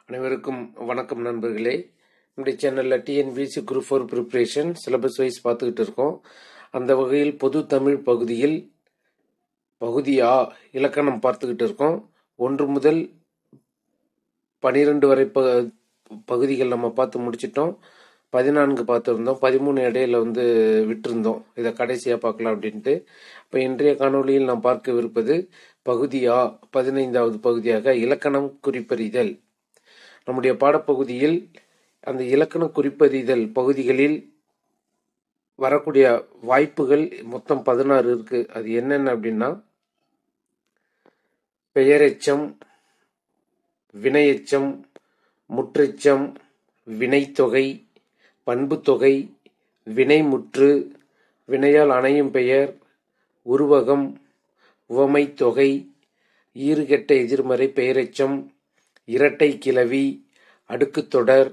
அனைவருக்கும் வணக்கம் நண்பர்களே. நம்முடைய சேனலில் TNPSC group 4 preparation syllabus wise பார்த்துக்கிட்டு இருக்கோம். அந்த வகையில் பொது தமிழ் பகுதியில் பகுதி ஆ இலக்கணம் பார்த்துக்கிட்டு இருக்கோம். 1 முதல் 12 வரை பகுதிகள் நம்ம பார்த்து முடிச்சிட்டோம். 14 பார்த்துருந்தோம், 13 இடையில விட்டுருந்தோம். இதை கடைசியாக பார்க்கலாம் அப்படின்ட்டு. இப்போ இன்றைய காணொலியில் நாம் பார்க்கவிருப்பது பகுதி ஆ 15வது பகுதியாக இலக்கணம் குறிப்பறிதல். நம்முடைய பாடப்பகுதியில் அந்த இலக்கண குறிப்பறிதல் பகுதிகளில் வரக்கூடிய வாய்ப்புகள் மொத்தம் 16 இருக்கு. அது என்னென்ன அப்படின்னா, பெயரெச்சம், வினையெச்சம், முற்றெச்சம், வினைத்தொகை, பண்புத்தொகை, வினைமுற்று, வினையால் அணையும் பெயர், உருவகம், உவமைத்தொகை, ஈறுகெட்ட எதிர்மறை பெயரெச்சம், இரட்டை கிளவி, அடுக்குத்தொடர்,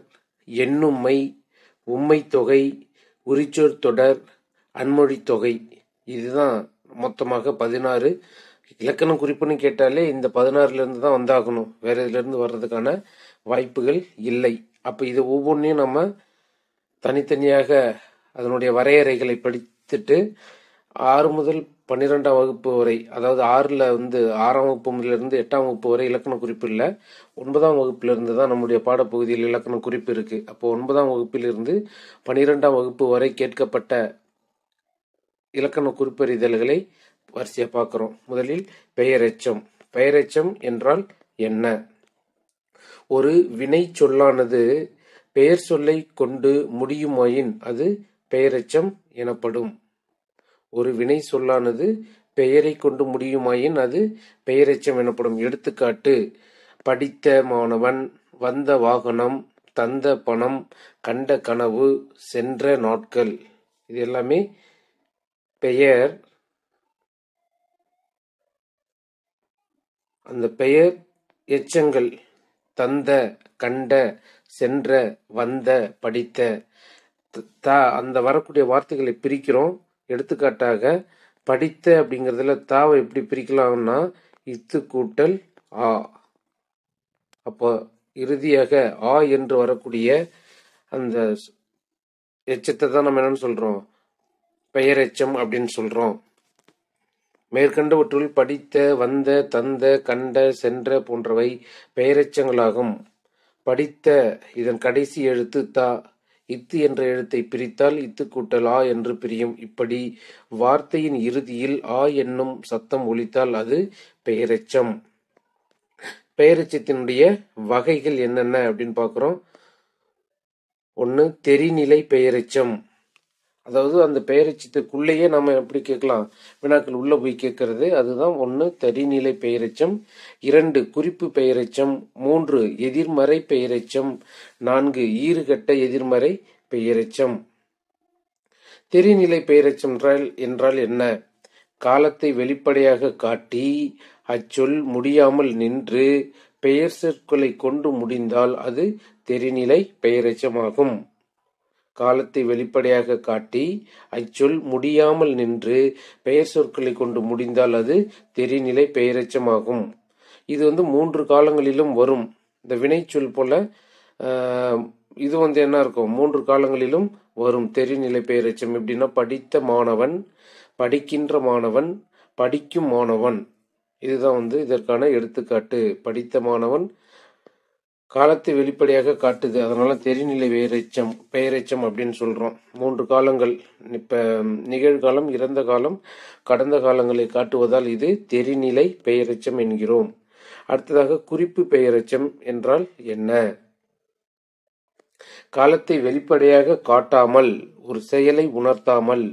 எண்ணும்மை, உம்மைத்தொகை, உரிச்சொற் தொடர், அன்மொழித் தொகை. இதுதான் மொத்தமாக 16. இலக்கணம் குறிப்புன்னு கேட்டாலே இந்த 16லேருந்து தான் வந்தாகணும். வேற இதுலேருந்து வர்றதுக்கான வாய்ப்புகள் இல்லை. அப்போ இது ஒவ்வொன்றையும் நம்ம தனித்தனியாக அதனுடைய வரையறைகளை படித்துட்டு 6 முதல் 12ஆம் வகுப்பு வரை, அதாவது 6ல் 6ஆம் வகுப்பு முதலிருந்து 8ஆம் வகுப்பு வரை இலக்கண குறிப்பு இல்லை. 9ஆம் வகுப்பிலிருந்து தான் நம்முடைய பாடப்பகுதியில் இலக்கண குறிப்பு இருக்கு. அப்போ 9ஆம் வகுப்பிலிருந்து 12ஆம் வகுப்பு வரை கேட்கப்பட்ட இலக்கண குறிப்பறிதல்களை வரிசையாக பார்க்குறோம். முதலில் பெயரெச்சம். பெயரெச்சம் என்றால் என்ன? ஒரு வினை சொல்லானது பெயர் சொல்லை கொண்டு முடியுமாயின் அது பெயரெச்சம் எனப்படும். ஒரு வினை சொல்லானது பெயரை கொண்டு முடியுமாயின் அது பெயரெச்சம் எனப்படும். எடுத்துக்காட்டு: படித்த மாணவன், வந்த வாகனம், தந்த பணம், கண்ட கனவு, சென்ற நாட்கள். இது எல்லாமே பெயர். அந்த பெயர் எச்சங்கள் தந்த, கண்ட, சென்ற, வந்த, படித்த, அந்த வரக்கூடிய வார்த்தைகளை பிரிக்கிறோம். எடுத்துக்காட்டாக படித்த அப்படிங்கிறதுல தாவை எப்படி பிரிக்கலாம்னா இத்து கூட்டல் ஆ. அப்போ இறுதியாக ஆ என்று வரக்கூடிய அந்த எச்சத்தை தான் நம்ம என்னன்னு சொல்றோம்? பெயரெச்சம் அப்படின்னு சொல்றோம். மேற்கண்டவற்றுள் படித்த, வந்த, தந்த, கண்ட, சென்ற போன்றவை பெயரெச்சங்களாகும். படித்த இதன் கடைசி எழுத்து தா. இத்து என்ற எழுத்தை பிரித்தால் இத்து கூட்டல் ஆ என்று பிரியும். இப்படி வார்த்தையின் இறுதியில் ஆ என்னும் சத்தம் ஒலித்தால் அது பெயரெச்சம். பெயரெச்சத்தினுடைய வகைகள் என்னென்ன அப்படின்னு பார்க்குறோம். 1, தெரிநிலை பெயரெச்சம். அதாவது அந்த பெயரெச்சத்துக்குள்ளேயே நம்ம எப்படி கேட்கலாம், வினாக்கள் உள்ள போய் கேட்கறது. அதுதான் 1 தெரிநிலை பெயரெச்சம். 2 குறிப்பு பெயரெச்சம். 3 எதிர்மறை பெயரெச்சம். 4 ஈறுகெட்ட எதிர்மறை பெயரெச்சம். தெரிநிலை பெயரெச்சம் என்றால் என்ன? காலத்தை வெளிப்படையாக காட்டி அச்சொல் முடியாமல் நின்று பெயர் சொற்களை கொண்டு முடிந்தால் அது தெரிநிலை பெயரெச்சமாகும். காலத்தை வெளிப்படையாக காட்டி அச்சொல் முடியாமல் நின்று பெயர் சொற்களை கொண்டு முடிந்தால் அது தெரிநிலை பெயரெச்சமாகும். இது 3 காலங்களிலும் வரும். இந்த வினைச்சொல் போல இது என்ன இருக்கும்? 3 காலங்களிலும் வரும் தெரிநிலை பெயரெச்சம். எப்படின்னா, படித்த மாணவன், படிக்கின்ற மாணவன், படிக்கும் மாணவன். இதுதான் இதற்கான எடுத்துக்காட்டு. படித்த மாணவன் காலத்தை வெளிப்படையாக காட்டுது, அதனால தெரிநிலை பெயரெச்சம் அப்படின்னு சொல்றோம். 3 காலங்கள், இப்ப நிகழ்காலம், இறந்த காலம், கடந்த காலங்களை காட்டுவதால் இது தெரிநிலை பெயரெச்சம் என்கிறோம். அடுத்ததாக குறிப்பு பெயரெச்சம் என்றால் என்ன? காலத்தை வெளிப்படையாக காட்டாமல், ஒரு செயலை உணர்த்தாமல்,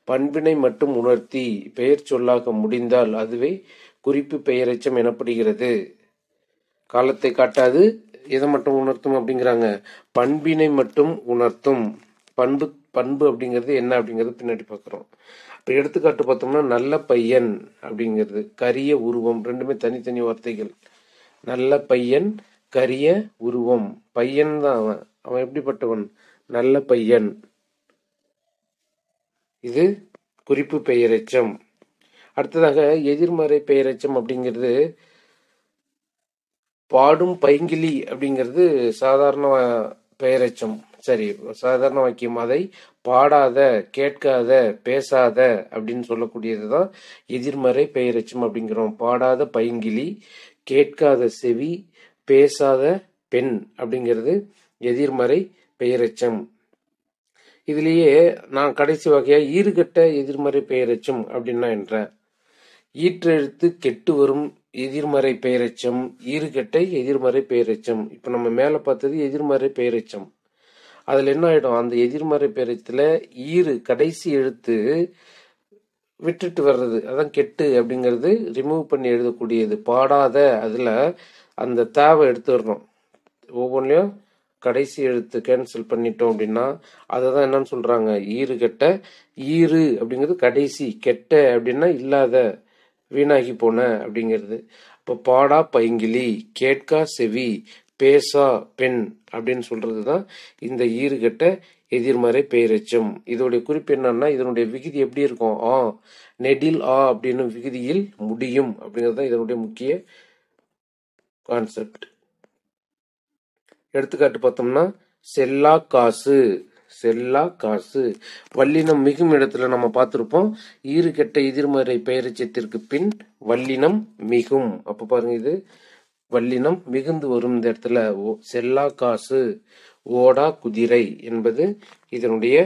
பண்பினை மட்டும் உணர்த்தி பெயர் சொல்லாக முடிந்தால் அதுவே குறிப்பு பெயரெச்சம் எனப்படுகிறது. காலத்தை காட்டாது, எதை மட்டும் உணர்த்தும் அப்படிங்கிறாங்க? பண்பினை மட்டும் உணர்த்தும். பண்பு அப்படிங்கிறது என்ன அப்படிங்கிறது பின்னாடி பார்க்குறோம். இப்போ எடுத்துக்காட்டு பார்த்தோம்னா, நல்ல பையன் அப்படிங்கிறது, கரிய உருவம், ரெண்டுமே தனித்தனி வார்த்தைகள். நல்ல பையன், கரிய உருவம். பையன் தான் அவன். அவன் எப்படிப்பட்டவன்? நல்ல பையன். இது குறிப்பு பெயரெச்சம். அடுத்ததாக எதிர்மறை பெயரெச்சம் அப்படிங்கிறது பாடும் பைங்கிளி அப்படிங்கிறது சாதாரண பெயரெச்சம். சரி, சாதாரண வாக்கியம். அதை பாடாத, கேட்காத, பேசாத அப்படின்னு சொல்லக்கூடியதுதான் எதிர்மறை பெயரெச்சம் அப்படிங்கிறோம். பாடாத பைங்கிளி, கேட்காத செவி, பேசாத பெண் அப்படிங்கிறது எதிர்மறை பெயரெச்சம். இதுலயே நான் கடைசி வகையா ஈறுகெட்ட எதிர்மறை பெயரெச்சம் அப்படின்னா என்ற ஈற்றெழுத்து கெட்டு வரும் எதிர்மறை பெயரெச்சம், ஈறுகெட்ட எதிர்மறை பெயரெச்சம். இப்ப நம்ம மேல பார்த்தது எதிர்மறை பெயரெச்சம். அதுல என்ன ஆயிடும், அந்த எதிர்மறை பெயரெச்சத்துல கடைசி எழுத்து விட்டுட்டு வர்றது, அதான் கெட்டு அப்படிங்கிறது ரிமூவ் பண்ணி எழுதக்கூடியது. பாடாத அதுல அந்த தாவை எடுத்துடணும். ஒவ்வொன்றையும் கடைசி எழுத்து கேன்சல் பண்ணிட்டோம் அப்படின்னா அதை தான் என்னன்னு சொல்றாங்க, ஈறுகெட்ட. ஈறு அப்படிங்கிறது கடைசி, கெட்ட அப்படின்னா இல்லாத, வீணாகி போன அப்படிங்கிறது. இப்போ பாடா பைங்கிளி, கேட்கா செவி, பேசா பெண் அப்படின்னு சொல்றதுதான் இந்த ஈறுகெட்ட எதிர்மறை பெயரெச்சம். இதோடைய குறிப்பு என்னன்னா, இதனுடைய விகுதி எப்படி இருக்கும், நெடில் அப்படின்னு விகுதியில் முடியும் அப்படிங்கிறது தான் இதனுடைய முக்கிய கான்செப்ட். எடுத்துக்காட்டு பார்த்தோம்னா, செல்லா காசு, செல்லா காசு. வல்லினம் மிகும் இடத்துல நம்ம பார்த்திருப்போம், ஈறுகெட்ட எதிர்மறை பெயரெச்சத்திற்கு பின் வல்லினம் மிகும். அப்ப பாருங்க, இது வல்லினம் மிகுந்து வரும் இந்த இடத்துல. செல்லா காசு, ஓடா குதிரை என்பது இதனுடைய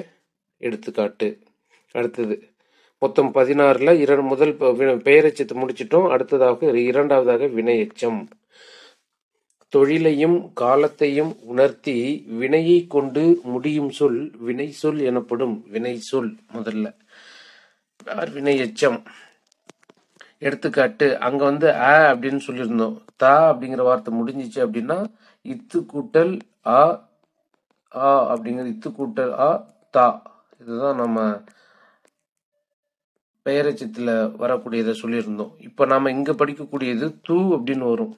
எடுத்துக்காட்டு. அடுத்தது மொத்தம் 16ல முதல் பெயரெச்சத்தை முடிச்சிட்டோம். அடுத்ததாக இரண்டாவதாக வினையெச்சம். தொழிலையும் காலத்தையும் உணர்த்தி வினையை கொண்டு முடியும் சொல் வினை சொல் எனப்படும். வினை சொல் முதல்ல வினையெச்சம். எடுத்துக்காட்டு, அங்க அப்படின்னு சொல்லியிருந்தோம். தா அப்படிங்கிற வார்த்தை முடிஞ்சிச்சு அப்படின்னா இத்து கூட்டல் ஆ, அப்படிங்கிறது இத்து கூட்டல் ஆ தா. இதுதான் நம்ம பெயரெச்சத்துல வரக்கூடியதை சொல்லியிருந்தோம். இப்ப நாம இங்க படிக்கக்கூடியது தூ அப்படின்னு வரும்.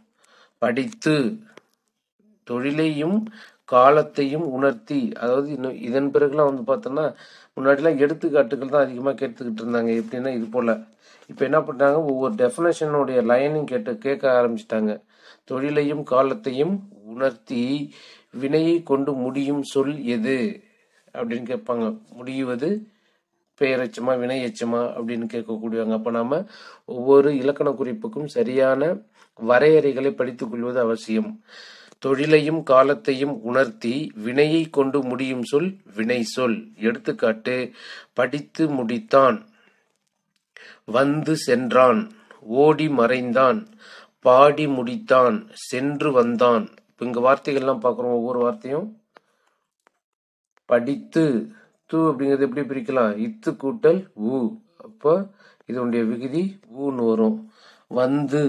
படித்து, தொழிலையும் காலத்தையும் உணர்த்தி. அதாவது இதன் பிறகுலாம் பார்த்தோம்னா, முன்னாடிலாம் எடுத்துக்காட்டுகள் தான் அதிகமாக கேட்டுக்கிட்டு இருந்தாங்க. எப்படின்னா இது போல. இப்போ என்ன பண்ணாங்க, ஒவ்வொரு டெஃபினேஷனுடைய லைனும் கேட்க ஆரம்பிச்சிட்டாங்க. தொழிலையும் காலத்தையும் உணர்த்தி வினையை கொண்டு முடியும் சொல் எது அப்படின்னு கேட்பாங்க. முடியுவது பெயரெச்சமா வினையெச்சமா அப்படின்னு கேட்கக்கூடியவங்க. அப்ப நாம ஒவ்வொரு இலக்கண குறிப்புக்கும் சரியான வரையறைகளை படித்துக் கொள்வது அவசியம். தொழிலையும் காலத்தையும் உணர்த்தி வினையை கொண்டு முடியும் சொல் வினை சொல். எடுத்துக்காட்டு, படித்து முடித்தான், வந்து சென்றான், ஓடி மறைந்தான், பாடி முடித்தான், சென்று வந்தான். இப்ப இங்க வார்த்தைகள்லாம் பார்க்கிறோம். ஒவ்வொரு வார்த்தையும் படித்து, து அப்படிங்கிறது எப்படி பிரிக்கலாம், இத்து கூட்டல் ஊ. அப்ப இதனுடைய விகுதி ஊன்னு வரும். வந்து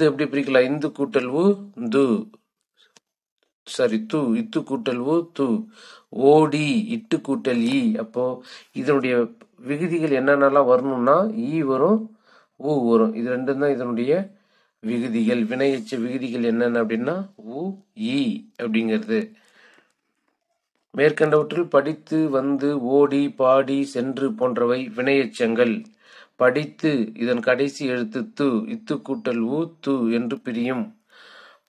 எப்படி பிரிக்கலாம், இந்து கூட்டல் ஊ து, சரி து, இத்து கூட்டல் ஊ து. ஓடி, இட்டு கூட்டல் ஈ. அப்போ இதனுடைய விகுதிகள் என்னென்னலாம் வரணும்னா, ஈ வரும், ஊ வரும். இது ரெண்டும் தான் இதனுடைய விகுதிகள். வினையெச்ச விகுதிகள் என்னென்ன அப்படின்னா ஊ, ஈ அப்படிங்கிறது. மேற்கண்டவற்றில் படித்து, வந்து, ஓடி, பாடி, சென்று போன்றவை வினையெச்சங்கள். படித்து இதன் கடைசி எழுத்து து, இத்து கூட்டல் ஊ து என்று பிரியும்.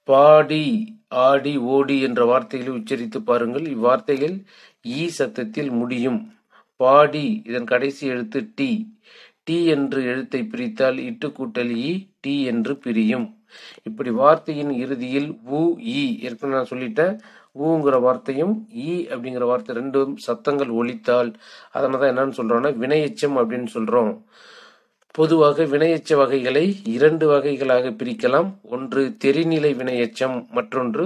பாடி, ஆடி, ஓடி என்ற வார்த்தைகளை உச்சரித்து பாருங்கள். இவ்வார்த்தைகள் ஈ சத்தத்தில் முடியும். பாடி இதன் கடைசி எழுத்து டி, டி என்று எழுத்தை பிரித்தால் இட்டு கூட்டல் ஈ டி என்று பிரியும். இப்படி வார்த்தையின் இறுதியில் ஊ, ஈ, ஏற்கனவே நான் சொல்லிட்டேன், ஊங்கிற வார்த்தையும் ஈ அப்படிங்கிற வார்த்தை ரெண்டும் சத்தங்கள் ஒலித்தால் அதனாலதான் என்னன்னு சொல்றோம்னா வினையெச்சம் அப்படின்னு சொல்றோம். பொதுவாக வினையெச்ச வகைகளை 2 வகைகளாக பிரிக்கலாம். ஒன்று தெரிநிலை வினையெச்சம், மற்றொன்று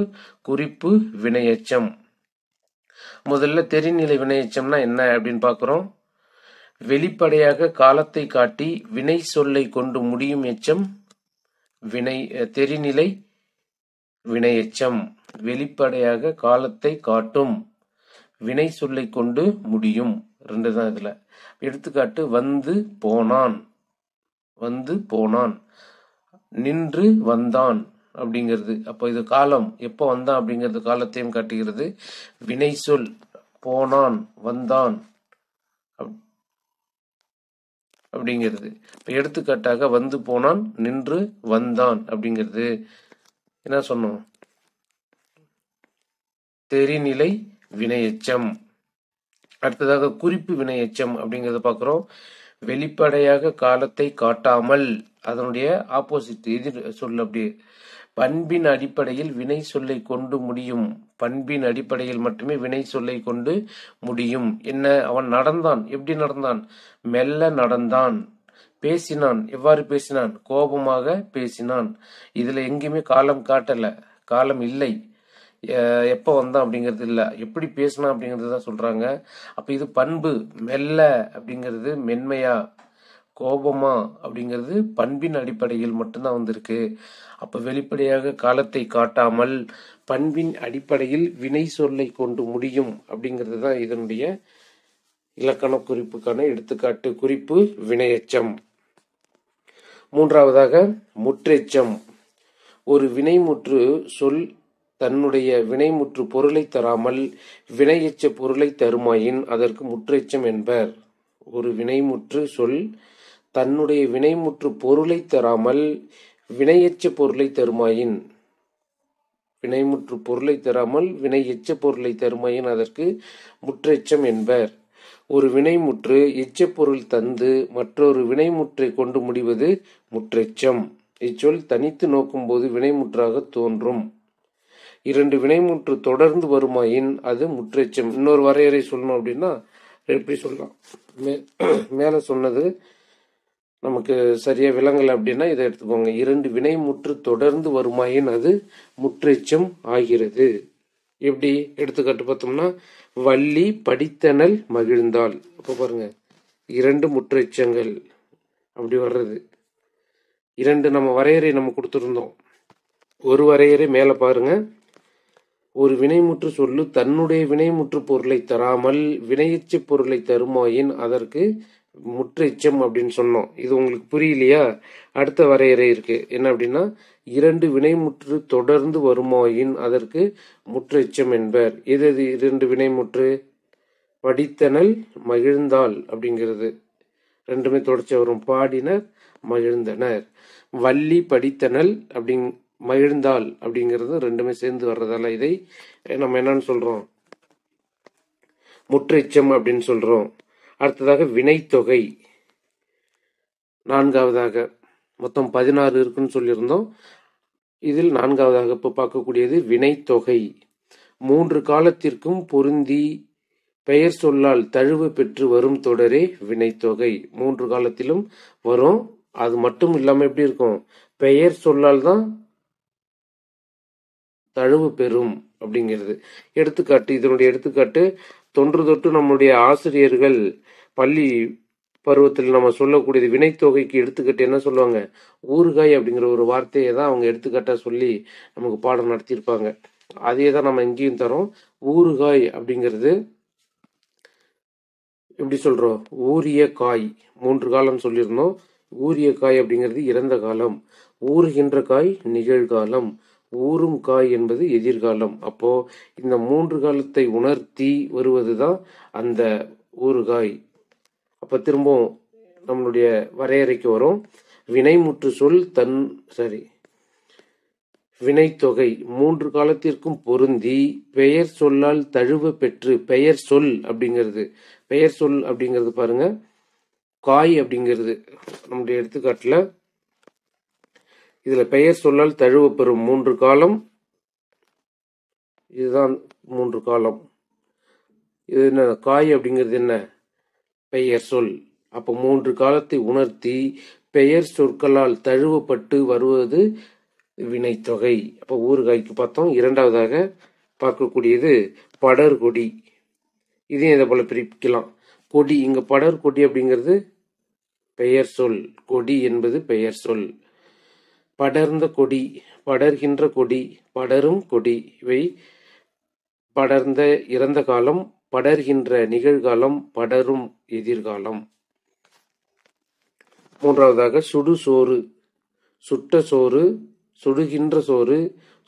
குறிப்பு வினையெச்சம். முதல்ல தெரிநிலை வினையெச்சம்னா என்ன அப்படின்னு பார்க்கிறோம். வெளிப்படையாக காலத்தை காட்டி வினை சொல்லை கொண்டு முடியும் எச்சம் தெரிநிலை வினையெச்சம். வெளிப்படையாக காலத்தை காட்டும் வினை சொல்லை கொண்டு முடியும். 2 தான் இதுல. எடுத்துக்காட்டு, வந்து போனான், வந்து போனான், நின்று வந்தான் அப்படிங்கிறது. அப்போ இது காலம், எப்போ வந்தான் அப்படிங்கிறது காலத்தையும் காட்டுகிறது. வினை சொல் போனான், வந்தான் அப்படிங்கிறது. இப்போ எடுத்துக்காட்டாக வந்து போனான், நின்று வந்தான் அப்படிங்கிறது என்ன சொன்னோம்? தெரிநிலை வினையெச்சம். அடுத்ததாக குறிப்பு வினையெச்சம் அப்படிங்கிறத பார்க்குறோம். வெளிப்படையாக காலத்தை காட்டாமல், அதனுடைய ஆப்போசிட் எதிர் சொல் அப்படி. பண்பின் அடிப்படையில் வினை சொல்லை கொண்டு முடியும். பண்பின் அடிப்படையில் மட்டுமே வினை சொல்லை கொண்டு முடியும். என்ன? அவன் நடந்தான். எப்படி நடந்தான்? மெல்ல நடந்தான். பேசினான். எவ்வாறு பேசினான்? கோபமாக பேசினான். இதுல எங்கேயுமே காலம் காட்டல, காலம் இல்லை. எப்போ வந்தான் அப்படிங்கிறது இல்லை, எப்படி பேசினான் அப்படிங்கிறது தான் சொல்றாங்க. அப்ப இது பண்பு. மெல்ல அப்படிங்கிறது மென்மையா, கோபமா அப்படிங்கிறது பண்பின் அடிப்படையில் மட்டும்தான் வந்திருக்கு. அப்ப வெளிப்படையாக காலத்தை காட்டாமல் பண்பின் அடிப்படையில் வினை சொல்லை கொண்டு முடியும் அப்படிங்கிறது தான் இதனுடைய இலக்கண குறிப்புக்கான எடுத்துக்காட்டு. குறிப்பு வினையெச்சம். மூன்றாவதாக முற்றெச்சம். ஒரு வினைமுற்று சொல் தன்னுடைய வினைமுற்று பொருளை தராமல் வினையெச்ச பொருளை தருமாயின் அதற்கு முற்றெச்சம் என்பர். ஒரு வினைமுற்று சொல் தன்னுடைய வினைமுற்று பொருளை தராமல் வினையெச்ச பொருளை தருமாயின், வினைமுற்று பொருளை தராமல் வினையெச்ச பொருளை தருமாயின் அதற்கு முற்றெச்சம் என்பர். ஒரு வினைமுற்று எச்சப்பொருள் தந்து மற்றொரு வினைமுற்றை கொண்டு முடிவது முற்றெச்சம். இச்சொல் தனித்து நோக்கும்போது வினைமுற்றாக தோன்றும். இரண்டு வினைமுற்று தொடர்ந்து வருமாயின் அது முற்றெச்சம். இன்னொரு வரையறை சொல்லணும் அப்படின்னா எப்படி சொல்லலாம்? மேல சொன்னது நமக்கு சரியா விளங்கல அப்படின்னா இதை எடுத்துக்கோங்க. இரண்டு வினைமுற்று தொடர்ந்து வருமாயின் அது முற்றெச்சம் ஆகிறது. எப்படி? எடுத்துக்காட்டு பார்த்தோம்னா, வள்ளி படித்தனல் மகிழ்ந்தாள். அப்ப பாருங்க, இரண்டு முற்றெச்சங்கள் அப்படி வர்றது. இரண்டு நம்ம வரையறை நம்ம கொடுத்துருந்தோம். ஒரு வரையறை மேல பாருங்க. ஒரு வினைமுற்று சொல்லு தன்னுடைய வினைமுற்று பொருளை தராமல் வினையெச்ச பொருளை தருமாயின் அதற்கு முற்றெச்சம் அப்படின்னு சொன்னோம். இது உங்களுக்கு புரியலையா? அடுத்த வரையறை இருக்கு. என்ன அப்படின்னா, இரண்டு வினைமுற்று தொடர்ந்து வருமாயின் அதற்கு முற்றெச்சம் என்பர். எது இரண்டு வினைமுற்று? படித்தனல் மகிழ்ந்தாள் அப்படிங்கிறது ரெண்டுமே தொடர்ச்சி வரும். பாடினர் மகிழ்ந்தனர். வள்ளி படித்தனல் மகிழ்ந்தாள் அப்படிங்கிறது ரெண்டுமே சேர்ந்து வர்றதால இதை நம்ம என்னன்னு சொல்றோம்? முற்றெச்சம் அப்படின்னு சொல்றோம். அடுத்ததாக வினைத்தொகை. நான்காவதாக மொத்தம் 16 இருக்குன்னு சொல்லியிருந்தோம். இதில் நான்காவதாக இப்ப பார்க்கக்கூடியது வினைத்தொகை. மூன்று காலத்திற்கும் பொருந்தி பெயர் சொல்லால் தழுவ பெற்று வரும் தொடரே வினைத்தொகை. மூன்று காலத்திலும் வரும். அது மட்டும் இல்லாம எப்படி இருக்கும்? பெயர் சொல்லால் தான் தழுவு பெறும் அப்படிங்கிறது. எடுத்துக்காட்டு, இதனுடைய எடுத்துக்காட்டு தொன்று தொட்டு நம்முடைய ஆசிரியர்கள் பள்ளி பருவத்தில் நம்ம சொல்லக்கூடியது வினைத்தொகைக்கு எடுத்துக்காட்டு என்ன சொல்லுவாங்க? ஊறுகாய் அப்படிங்கிற ஒரு வார்த்தையை தான் அவங்க எடுத்துக்காட்டா சொல்லி நமக்கு பாடம் நடத்தியிருப்பாங்க. அதே தான் நம்ம இங்கேயும் தரோம். ஊறுகாய் அப்படிங்கிறது எப்படி சொல்றோம்? ஊறிய காய். மூன்று காலம் சொல்லியிருந்தோம். ஊறிய காய் அப்படிங்கிறது இறந்த காலம். ஊறுகின்ற காய் நிகழ்காலம். ஊறும் காய் என்பது எதிர்காலம். அப்போ இந்த மூன்று காலத்தை உணர்த்தி வருவதுதான் அந்த ஊறுகாய். அப்ப திரும்பவும் நம்மளுடைய வரையறைக்கு வரும். வினைமுற்று சொல் வினைத்தொகை மூன்று காலத்திற்கும் பொருந்தி பெயர் சொல்லால் தழுவ பெற்று. பெயர் சொல் அப்படிங்கிறது பாருங்க, காய் அப்படிங்கிறது நம்முடைய எடுத்துக்காட்டுல இதுல பெயர் சொல்லால் தழுவ பெறும் மூன்று காலம். இதுதான் மூன்று காலம். இது என்ன? காய் அப்படிங்கிறது என்ன? பெயர் சொல். அப்ப மூன்று காலத்தை உணர்த்தி பெயர் சொற்களால் தழுவப்பட்டு வருவது வினைத்தொகை. அப்ப ஊறுகாய்க்கு பார்த்தோம். இரண்டாவதாக பார்க்கக்கூடியது படர்கொடி. இதையும் இதை போல பிரிக்கலாம். கொடி, இங்க படர்கொடி அப்படிங்கிறது பெயர் சொல். கொடி என்பது பெயர் சொல். படர்ந்த கொடி, படர்கின்ற கொடி, படரும் கொடி. இவை படர்ந்த இறந்த காலம், படர்கின்ற நிகழ்காலம், படரும் எதிர்காலம். மூன்றாவதாக சுடுசோறு. சுட்ட சோறு, சுடுகின்ற சோறு,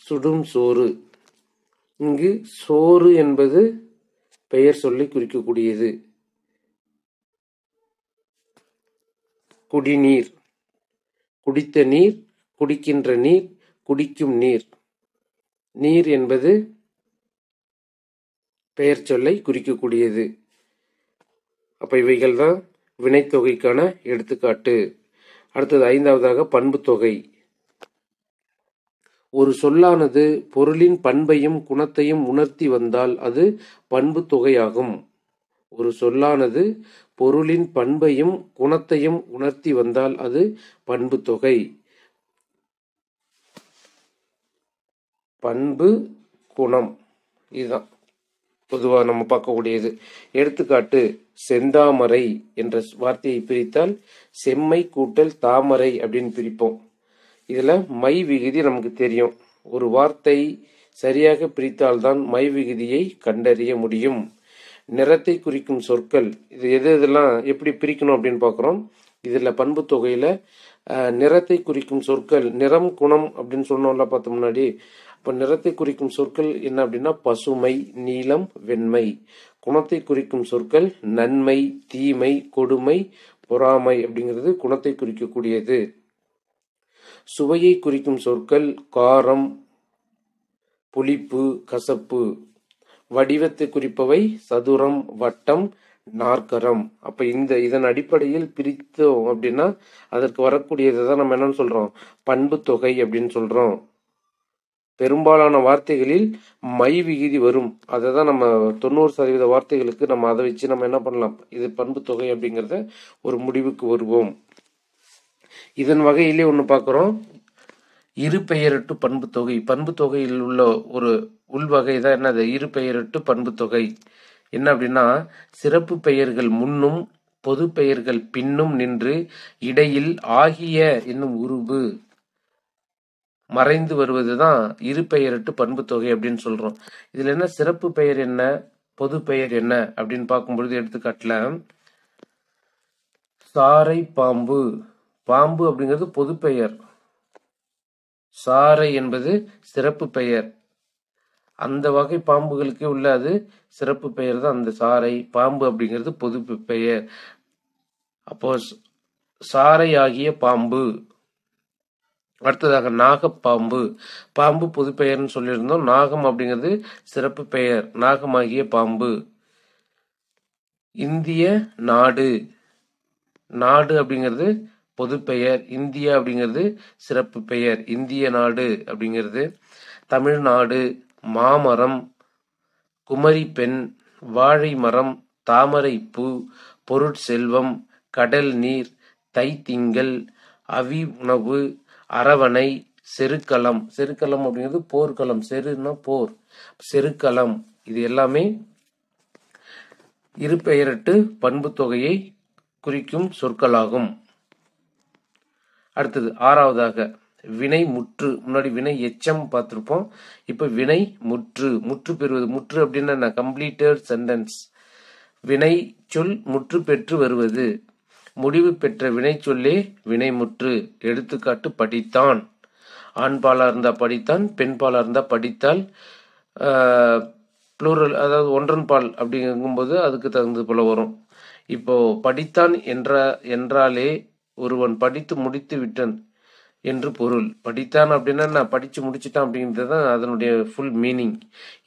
சுடும் சோறு. இங்கு சோறு என்பது பெயர் சொல்லை குறிக்கக்கூடியது. குடிநீர், குடித்த நீர், குடிக்கின்ற நீர், குடிக்கும் நீர். நீர் என்பது பெயர் சொல்லை குறிக்கக்கூடியது. அப்ப இவைகள் தான் வினைத்தொகைக்கான எடுத்துக்காட்டு. அடுத்தது 5வதாக பண்புத்தொகை. ஒரு சொல்லானது பொருளின் பண்பையும் குணத்தையும் உணர்த்தி வந்தால் அது பண்புத்தொகையாகும். ஒரு சொல்லானது பொருளின் பண்பையும் குணத்தையும் உணர்த்தி வந்தால் அது பண்புத்தொகை. பண்பு, குணம், இதுதான் பொதுவா நம்ம பார்க்கக்கூடியது. எடுத்துக்காட்டு, செந்தாமரை என்ற வார்த்தையை பிரித்தால் செம்மை கூட்டல் தாமரை அப்படின்னு பிரிப்போம். இதுல மை விகுதி நமக்கு தெரியும். ஒரு வார்த்தை சரியாக பிரித்தால்தான் மை விகுதியை கண்டறிய முடியும். நிறத்தை குறிக்கும் சொற்கள், இது எதெல்லாம் எப்படி பிரிக்கணும் அப்படின்னு பார்க்குறோம். இதுல பண்பு தொகையில நிறத்தை குறிக்கும் சொற்கள், நிறம், குணம் அப்படின்னு சொன்னோம்ல பார்த்த முன்னாடி. இப்போ நிறத்தை குறிக்கும் சொற்கள் என்ன அப்படின்னா பசுமை, நீலம், வெண்மை. குணத்தை குறிக்கும் சொற்கள் நன்மை, தீமை, கொடுமை, பொறாமை அப்படிங்கிறது குணத்தை குறிக்கக்கூடியது. சுவையை குறிக்கும் சொற்கள் காரம், புளிப்பு, கசப்பு. வடிவத்தை குறிப்பவை சதுரம், வட்டம், நாற்கரம். அப்ப இதன் அடிப்படையில் பிரித்தோம் அப்படின்னா அதற்கு வரக்கூடியதை தான் நம்ம என்னன்னு சொல்றோம், பண்பு தொகை அப்படின்னு சொல்றோம். பெரும்பாலான வார்த்தைகளில் மை விகுதி வரும். அதை தான் நம்ம 90% வார்த்தைகளுக்கு நம்ம அதை வச்சு நம்ம என்ன பண்ணலாம், இது பண்பு தொகை அப்படிங்கிறத ஒரு முடிவுக்கு வருவோம். இதன் வகையிலே ஒன்று பார்க்குறோம், இரு பெயரட்டு பண்பு தொகை. பண்பு தொகையில் உள்ள ஒரு உள்வகை தான் என்னது, இரு பெயரட்டு பண்பு தொகை. என்ன அப்படின்னா சிறப்பு பெயர்கள் முன்னும் பொது பெயர்கள் பின்னும் நின்று இடையில் ஆகிய என்னும் உருவு மறைந்து வருவதுதான் இரு பெயரட்டு பண்பு தொகை அப்படின்னு சொல்றோம். இதுல என்ன சிறப்பு பெயர் என்ன, பொது பெயர் என்ன அப்படின்னு பார்க்கும்பொழுது, எடுத்துக்காட்டுல சாரை பாம்பு. பாம்பு அப்படிங்கிறது பொது பெயர், சாரை என்பது சிறப்பு பெயர். அந்த வகை பாம்புகளுக்கு உள்ள அது சிறப்பு பெயர் தான் அந்த சாரை. பாம்பு அப்படிங்கிறது பொது பெயர். அப்போ சாரை ஆகிய பாம்பு. அடுத்ததாக நாகப்பாம்பு. பாம்பு பொது பெயர்னு சொல்லியிருந்தோம். நாகம் அப்படிங்கிறது சிறப்பு பெயர், நாகமாகிய பாம்பு. இந்திய நாடு. நாடு அப்படிங்கிறது பொது பெயர், இந்தியா அப்படிங்கிறது சிறப்பு பெயர். இந்திய நாடு அப்படிங்கிறது. தமிழ்நாடு. மாமரம், குமரி பெண், வாழை மரம், தாமரை பூ, பொருட்செல்வம், கடல் நீர், தைத்திங்கள், அவி உணவு, அரவணை, செருக்களம். செருக்களம் அப்படிங்கிறது போர்க்களம். செருன்னா போர், செருக்களம். இது எல்லாமே இரு பெயரட்டு பண்பு தொகையை குறிக்கும் சொற்களாகும். அடுத்தது 6வதாக வினை முற்று. முன்னாடி வினை எச்சம் பார்த்திருப்போம், இப்ப வினை முற்று. முற்று பெறுவது. முற்று அப்படின்னா கம்ப்ளீட்டட் சென்டென்ஸ். வினை சொல் முற்று பெற்று வருவது. முடிவு பெற்ற வினை சொல்லே வினை முற்று. எடுத்துக்காட்டு படித்தான். ஆண்பாலா இருந்தா படித்தான், பெண்பாலா இருந்தா படித்தால். ப்ளூரல் அதாவது ஒன்றன் பால் அப்படிங்கும்போது அதுக்கு தகுந்தது போல வரும். இப்போ படித்தான் என்றாலே ஒருவன் படித்து முடித்து விட்டான் என்று பொருள். படித்தான் அப்படின்னா நான் படிச்சு முடிச்சுட்டான் அப்படிங்கிறது தான் அதனுடைய ஃபுல் மீனிங்.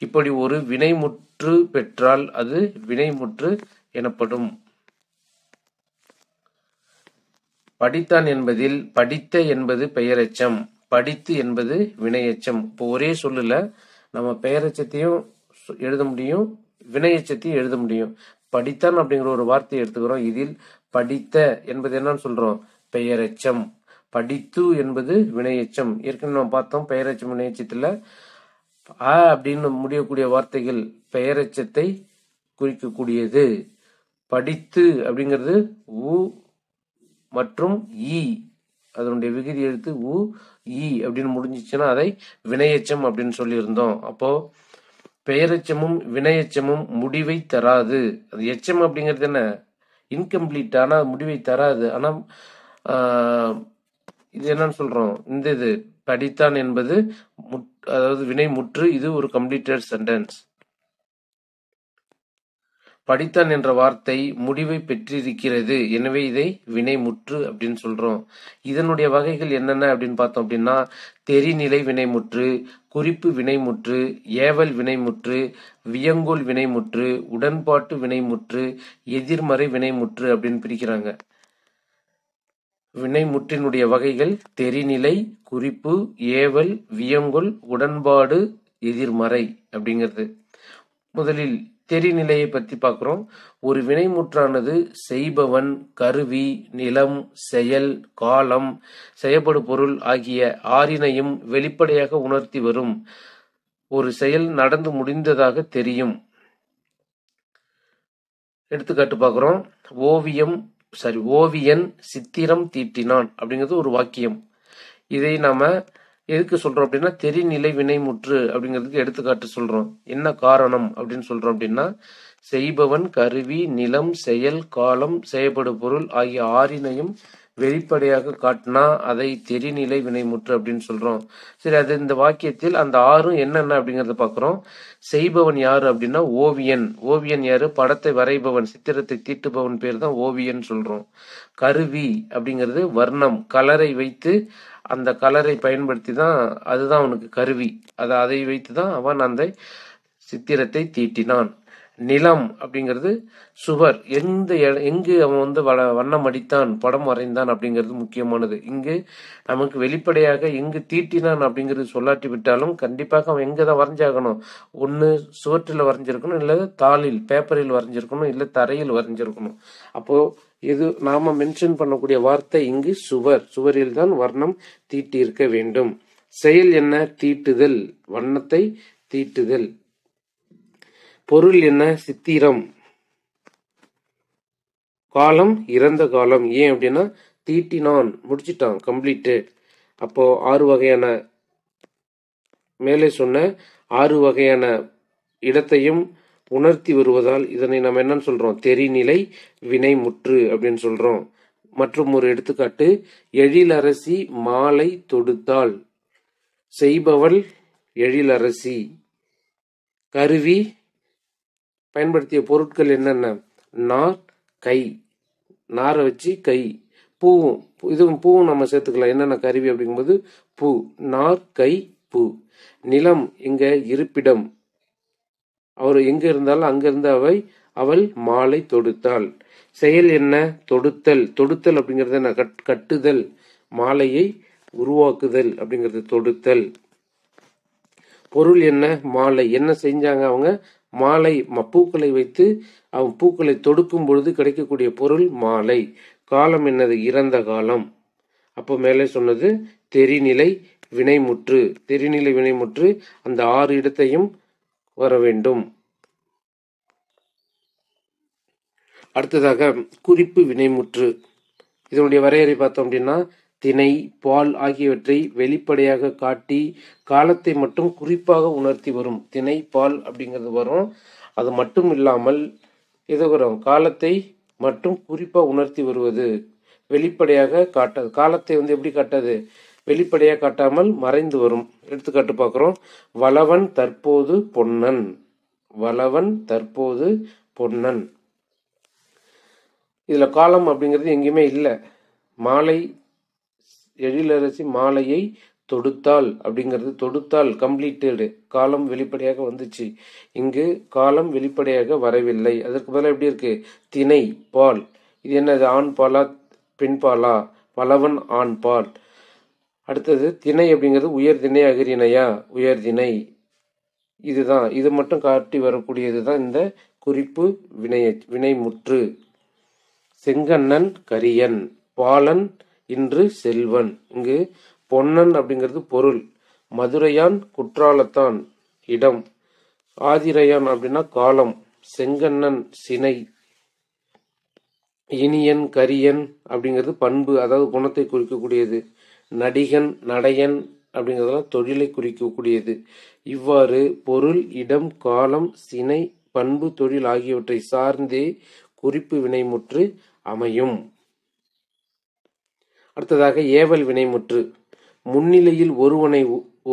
இப்படி ஒரு வினைமுற்று பெற்றால் அது வினைமுற்று எனப்படும். படித்தான் என்பதில் படித்த என்பது பெயரெச்சம், படித்து என்பது வினையெச்சம். இப்போ ஒரே சொல்லுல நம்ம பெயரெச்சத்தையும் எழுத முடியும், வினையெச்சத்தையும் எழுத முடியும். படித்தான் அப்படிங்கிற ஒரு வார்த்தையை எடுத்துக்கிறோம். இதில் படித்த என்பது என்னன்னு சொல்றோம், பெயரெச்சம். படித்து என்பது வினையெச்சம். ஏற்கனவே நம்ம பார்த்தோம் பெயரெச்சம் வினையெச்சத்துல அப்படின்னு முடியக்கூடிய வார்த்தைகள் பெயரெச்சத்தை குறிக்கக்கூடியது. படித்து அப்படிங்கிறது உ மற்றும் ஈ, அதனுடைய விகுதி எழுத்து உ ஈ அப்படின்னு முடிஞ்சிச்சுன்னா அதை வினையெச்சம் அப்படின்னு சொல்லியிருந்தோம். அப்போ பெயரெச்சமும் வினையெச்சமும் முடிவை தராது. அது எச்சம் அப்படிங்கிறது என்ன, இன்கம்ப்ளீட், ஆனா முடிவை தராது. ஆனா இது என்னன்னு சொல்றோம், இந்த இது படித்தான் என்பது அதாவது வினை முற்று. இது ஒரு கம்ப்ளீட்டட் சென்டென்ஸ். படித்தான் என்ற வார்த்தை முடிவை பெற்றிருக்கிறது. எனவே இதை வினைமுற்று அப்படின்னு சொல்றோம். இதனுடைய வகைகள் என்னென்ன அப்படின்னு பார்த்தோம் அப்படின்னா, தெரிநிலை வினைமுற்று, குறிப்பு வினைமுற்று, ஏவல் வினைமுற்று, வியங்கோல் வினைமுற்று, உடன்பாட்டு வினைமுற்று, எதிர்மறை வினைமுற்று அப்படின்னு பிரிக்கிறாங்க. வினைமுற்றினுடைய வகைகள் தெரிநிலை, குறிப்பு, ஏவல், வியங்கோல், உடன்பாடு, எதிர்மறை அப்படிங்கிறது. முதலில் தெரிநிலையை பற்றி பார்க்கிறோம். ஒரு வினைமுற்றானது செய்பவன், கருவி, நிலம், செயல், காலம், செய்யப்படும் பொருள் ஆகிய ஆறினையும் வெளிப்படையாக உணர்த்தி வரும். ஒரு செயல் நடந்து முடிந்ததாக தெரியும். எடுத்துக்காட்டு பார்க்கிறோம். ஓவியன் சித்திரம் தீட்டினான் அப்படிங்கிறது ஒரு வாக்கியம். இதை நாம எதுக்கு சொல்றோம் அப்படின்னா, தெரிநிலை வினைமுற்று அப்படிங்கிறதுக்கு எடுத்துக்காட்டு சொல்றோம். என்ன காரணம் அப்படின்னு சொல்றோம் அப்படின்னா, செய்பவன், கருவி, நிலம், செயல், காலம், செய்யப்படும் பொருள் ஆகிய ஆறினையும் வெளிப்படையாக காட்டினா அதை தெரிநிலை வினைமுற்று அப்படின்னு சொல்றோம். சரி, அது இந்த வாக்கியத்தில் அந்த ஆறும் என்னென்ன அப்படிங்கறத பாக்குறோம். செய்பவன் யாரு அப்படின்னா ஓவியன். ஓவியன் யாரு? படத்தை வரைபவன், சித்திரத்தை தீட்டுபவன் பேர் தான் ஓவியன் சொல்றோம். கருவி அப்படிங்கிறது வர்ணம், கலரை வைத்து அந்த கலரை பயன்படுத்தி தான், அதுதான் அவனுக்கு கருவி. அதை வைத்து தான் அவன் அந்த சித்திரத்தை தீட்டினான். நிலம் அப்படிங்கிறது சுவர், எங்கு அவன் வண்ணம் அடித்தான், படம் வரைந்தான் அப்படிங்கிறது முக்கியமானது. இங்கு நமக்கு வெளிப்படையாக எங்கு தீட்டினான் அப்படிங்கிறது சொல்லாட்டி விட்டாலும் கண்டிப்பாக அவன் எங்கதான் வரைஞ்சாகணும். ஒண்ணு சுவற்றில் வரைஞ்சிருக்கணும், இல்ல தாளில் பேப்பரில் வரைஞ்சிருக்கணும், இல்ல தரையில் வரைஞ்சிருக்கணும். அப்போ இது நாம மென்ஷன் பண்ணக்கூடிய வார்த்தை இங்கு சுவர். சுவரில் தான் வர்ணம் தீட்டி இருக்க வேண்டும். செயல் என்ன? தீட்டுதல், வண்ணத்தை தீட்டுதல். பொருள் என்ன? சித்திரம். காலம் இறந்த காலம். ஏன் அப்படின்னா தீட்டினான், முடிச்சிட்டான், கம்ப்ளீட்டட். அப்போ 6 வகையான, மேலே சொன்ன 6 வகையான இடத்தையும் உணர்த்தி வருவதால் இதனை நம்ம என்னன்னு சொல்றோம்? தெரிநிலை வினைமுற்று அப்படின்னு சொல்றோம். மற்றும் ஒரு எடுத்துக்காட்டு, எழிலரசி மாலை தொடுத்தாள். செய்பவள் எழிலரசி. கருவி, பயன்படுத்திய பொருட்கள் என்னென்ன? நார், கை, நாரை வச்சு கை. பூவும், இதுவும் பூவும் நம்ம சேர்த்துக்கலாம். என்னென்ன கருவி அப்படிங்கும்போது பூ, நார், கை, பூ. நிலம் இங்க இருப்பிடம், அவர் எங்க இருந்தாலும் அங்கிருந்து அவள் மாலை தொடுத்தாள். செயல் என்ன? தொடுத்தல். தொடுத்தல் அப்படிங்கிறது என்ன? கட்டுதல், மாலையை உருவாக்குதல் அப்படிங்கிறது தொடுத்தல். பொருள் என்ன? மாலை. என்ன செஞ்சாங்க அவங்க? மாலை, பூக்களை வைத்து அவன் பூக்களை தொடுக்கும் பொழுது கிடைக்கக்கூடிய பொருள் மாலை. காலம் என்னது? இறந்த காலம். அப்போ மேலே சொன்னது தெரிநிலை வினைமுற்று. தெரிநிலை வினைமுற்று அந்த 6 இடத்தையும் வர வேண்டும். அடுத்ததாக குறிப்பு வினைமுற்று. இதனுடைய வரையறை பார்த்தோம் அப்படின்னா, திணை, பால் ஆகியவற்றை வெளிப்படையாக காட்டி காலத்தை மட்டும் குறிப்பாக உணர்த்தி வரும். திணை, பால் அப்படிங்கிறது வரும். அது மட்டும் இல்லாமல் இது வரும், காலத்தை மட்டும் குறிப்பா உணர்த்தி வருவது, வெளிப்படையாக காட்டாது. காலத்தை எப்படி காட்டாது? வெளிப்படையாக காட்டாமல் மறைந்து வரும். எடுத்துக்காட்டு பார்க்கிறோம். வளவன் தற்போது பொன்னன். வளவன் தற்போது பொன்னன். இதுல காலம் அப்படிங்கிறது எங்கேயுமே இல்லை. மாலை, எழிலரசி மாலையை தொடுத்தாள் அப்படிங்கிறது தொடுத்தாள் கம்ப்ளீட்டடு, காலம் வெளிப்படையாக வந்துச்சு. இங்கு காலம் வெளிப்படையாக வரவில்லை. அதற்கு பதிலாக எப்படி இருக்கு? திணை, பால். இது என்னது? ஆண் பாலா பெண் பாலா? பலவன் ஆண் பால். அடுத்தது திணை அப்படிங்கிறது உயர்திணை, அகிரிணையா? உயர்திணை. இதுதான், இது மட்டும் காட்டி வரக்கூடியதுதான் இந்த குறிப்பு வினைமுற்று. செங்கண்ணன் கரியன், பாலன் இன்று செல்வன். இங்கு பொன்னன் அப்படிங்கிறது பொருள், மதுரையான் குற்றாலத்தான் இடம், ஆதிரையான் அப்படின்னா காலம், செங்கண்ணன் சினை, இனியன் கரியன் அப்படிங்கிறது பண்பு, அதாவது குணத்தை குறிக்கக்கூடியது, நடிகன் நடையன் அப்படிங்கிறதெல்லாம் தொழிலை குறிக்கக்கூடியது. இவ்வாறு பொருள், இடம், காலம், சினை, பண்பு, தொழில் ஆகியவற்றை சார்ந்தே குறிப்பு வினைமுற்று அமையும். அடுத்ததாக ஏவல் வினைமுற்று. முன்னிலையில்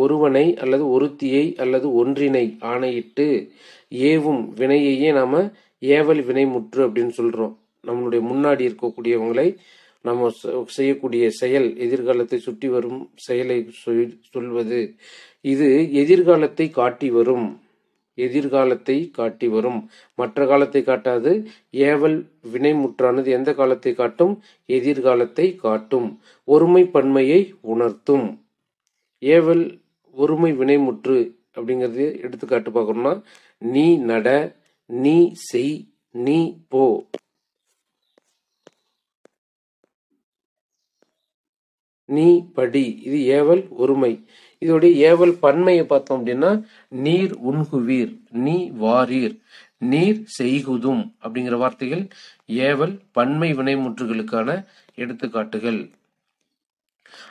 ஒருவனை அல்லது ஒருத்தியை அல்லது ஒன்றினை ஆணையிட்டு ஏவும் வினையையே நாம ஏவல் வினைமுற்று அப்படின்னு சொல்றோம். நம்மளுடைய முன்னாடி இருக்கக்கூடியவங்களை நம்ம செய்யக்கூடிய செயல், எதிர்காலத்தை சுற்றி வரும் செயலை சொல்வது. இது எதிர்காலத்தை காட்டி வரும். எதிர்காலத்தை காட்டி வரும், மற்ற காலத்தை காட்டாது. ஏவல் வினைமுற்றானது எந்த காலத்தை காட்டும்? எதிர்காலத்தை காட்டும். ஒருமை பன்மையை உணர்த்தும். ஏவல் ஒருமை வினைமுற்று அப்படிங்கிறது எடுத்துக்காட்டு பார்க்கணும்னா, நீ நட, நீ செய், நீ போ. நீ படி, இது ஏவல் ஒருமை. இதோடைய ஏவல் பன்மையை பார்த்தோம் அப்படின்னா, நீர் உண்குவீர், நீ வாரீர், நீர் செய்குதும் அப்படிங்கிற வார்த்தைகள் ஏவல் பன்மை வினைமுற்றுகளுக்கான எடுத்துக்காட்டுகள்.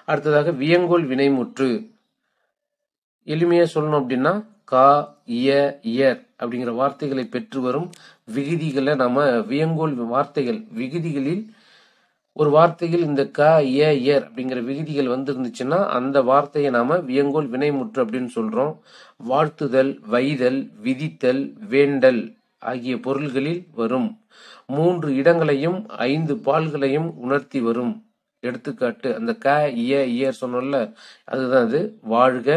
அடுத்ததாக வியங்கோல் வினைமுற்று. எளிமையா சொல்லணும் அப்படின்னா, கா, இய, இயர் அப்படிங்கிற வார்த்தைகளை பெற்று வரும் விகுதிகளை நாம வியங்கோல் வார்த்தைகள், விகுதிகளில் ஒரு வார்த்தையில் இந்த க, இய, இயர் அப்படிங்கிற விகுதிகள் இருந்துச்சுன்னா அந்த வார்த்தையை நாம வியங்கோல் வினைமுற்று அப்படின்னு சொல்றோம். வாழ்த்துதல், வைதல், விதித்தல், வேண்டல் ஆகிய பொருள்களில் வரும். 3 இடங்களையும் 5 பால்களையும் உணர்த்தி வரும். எடுத்துக்காட்டு, அந்த க, இய, இயர் சொன்னோம்ல, அதுதான் அது. வாழ்க,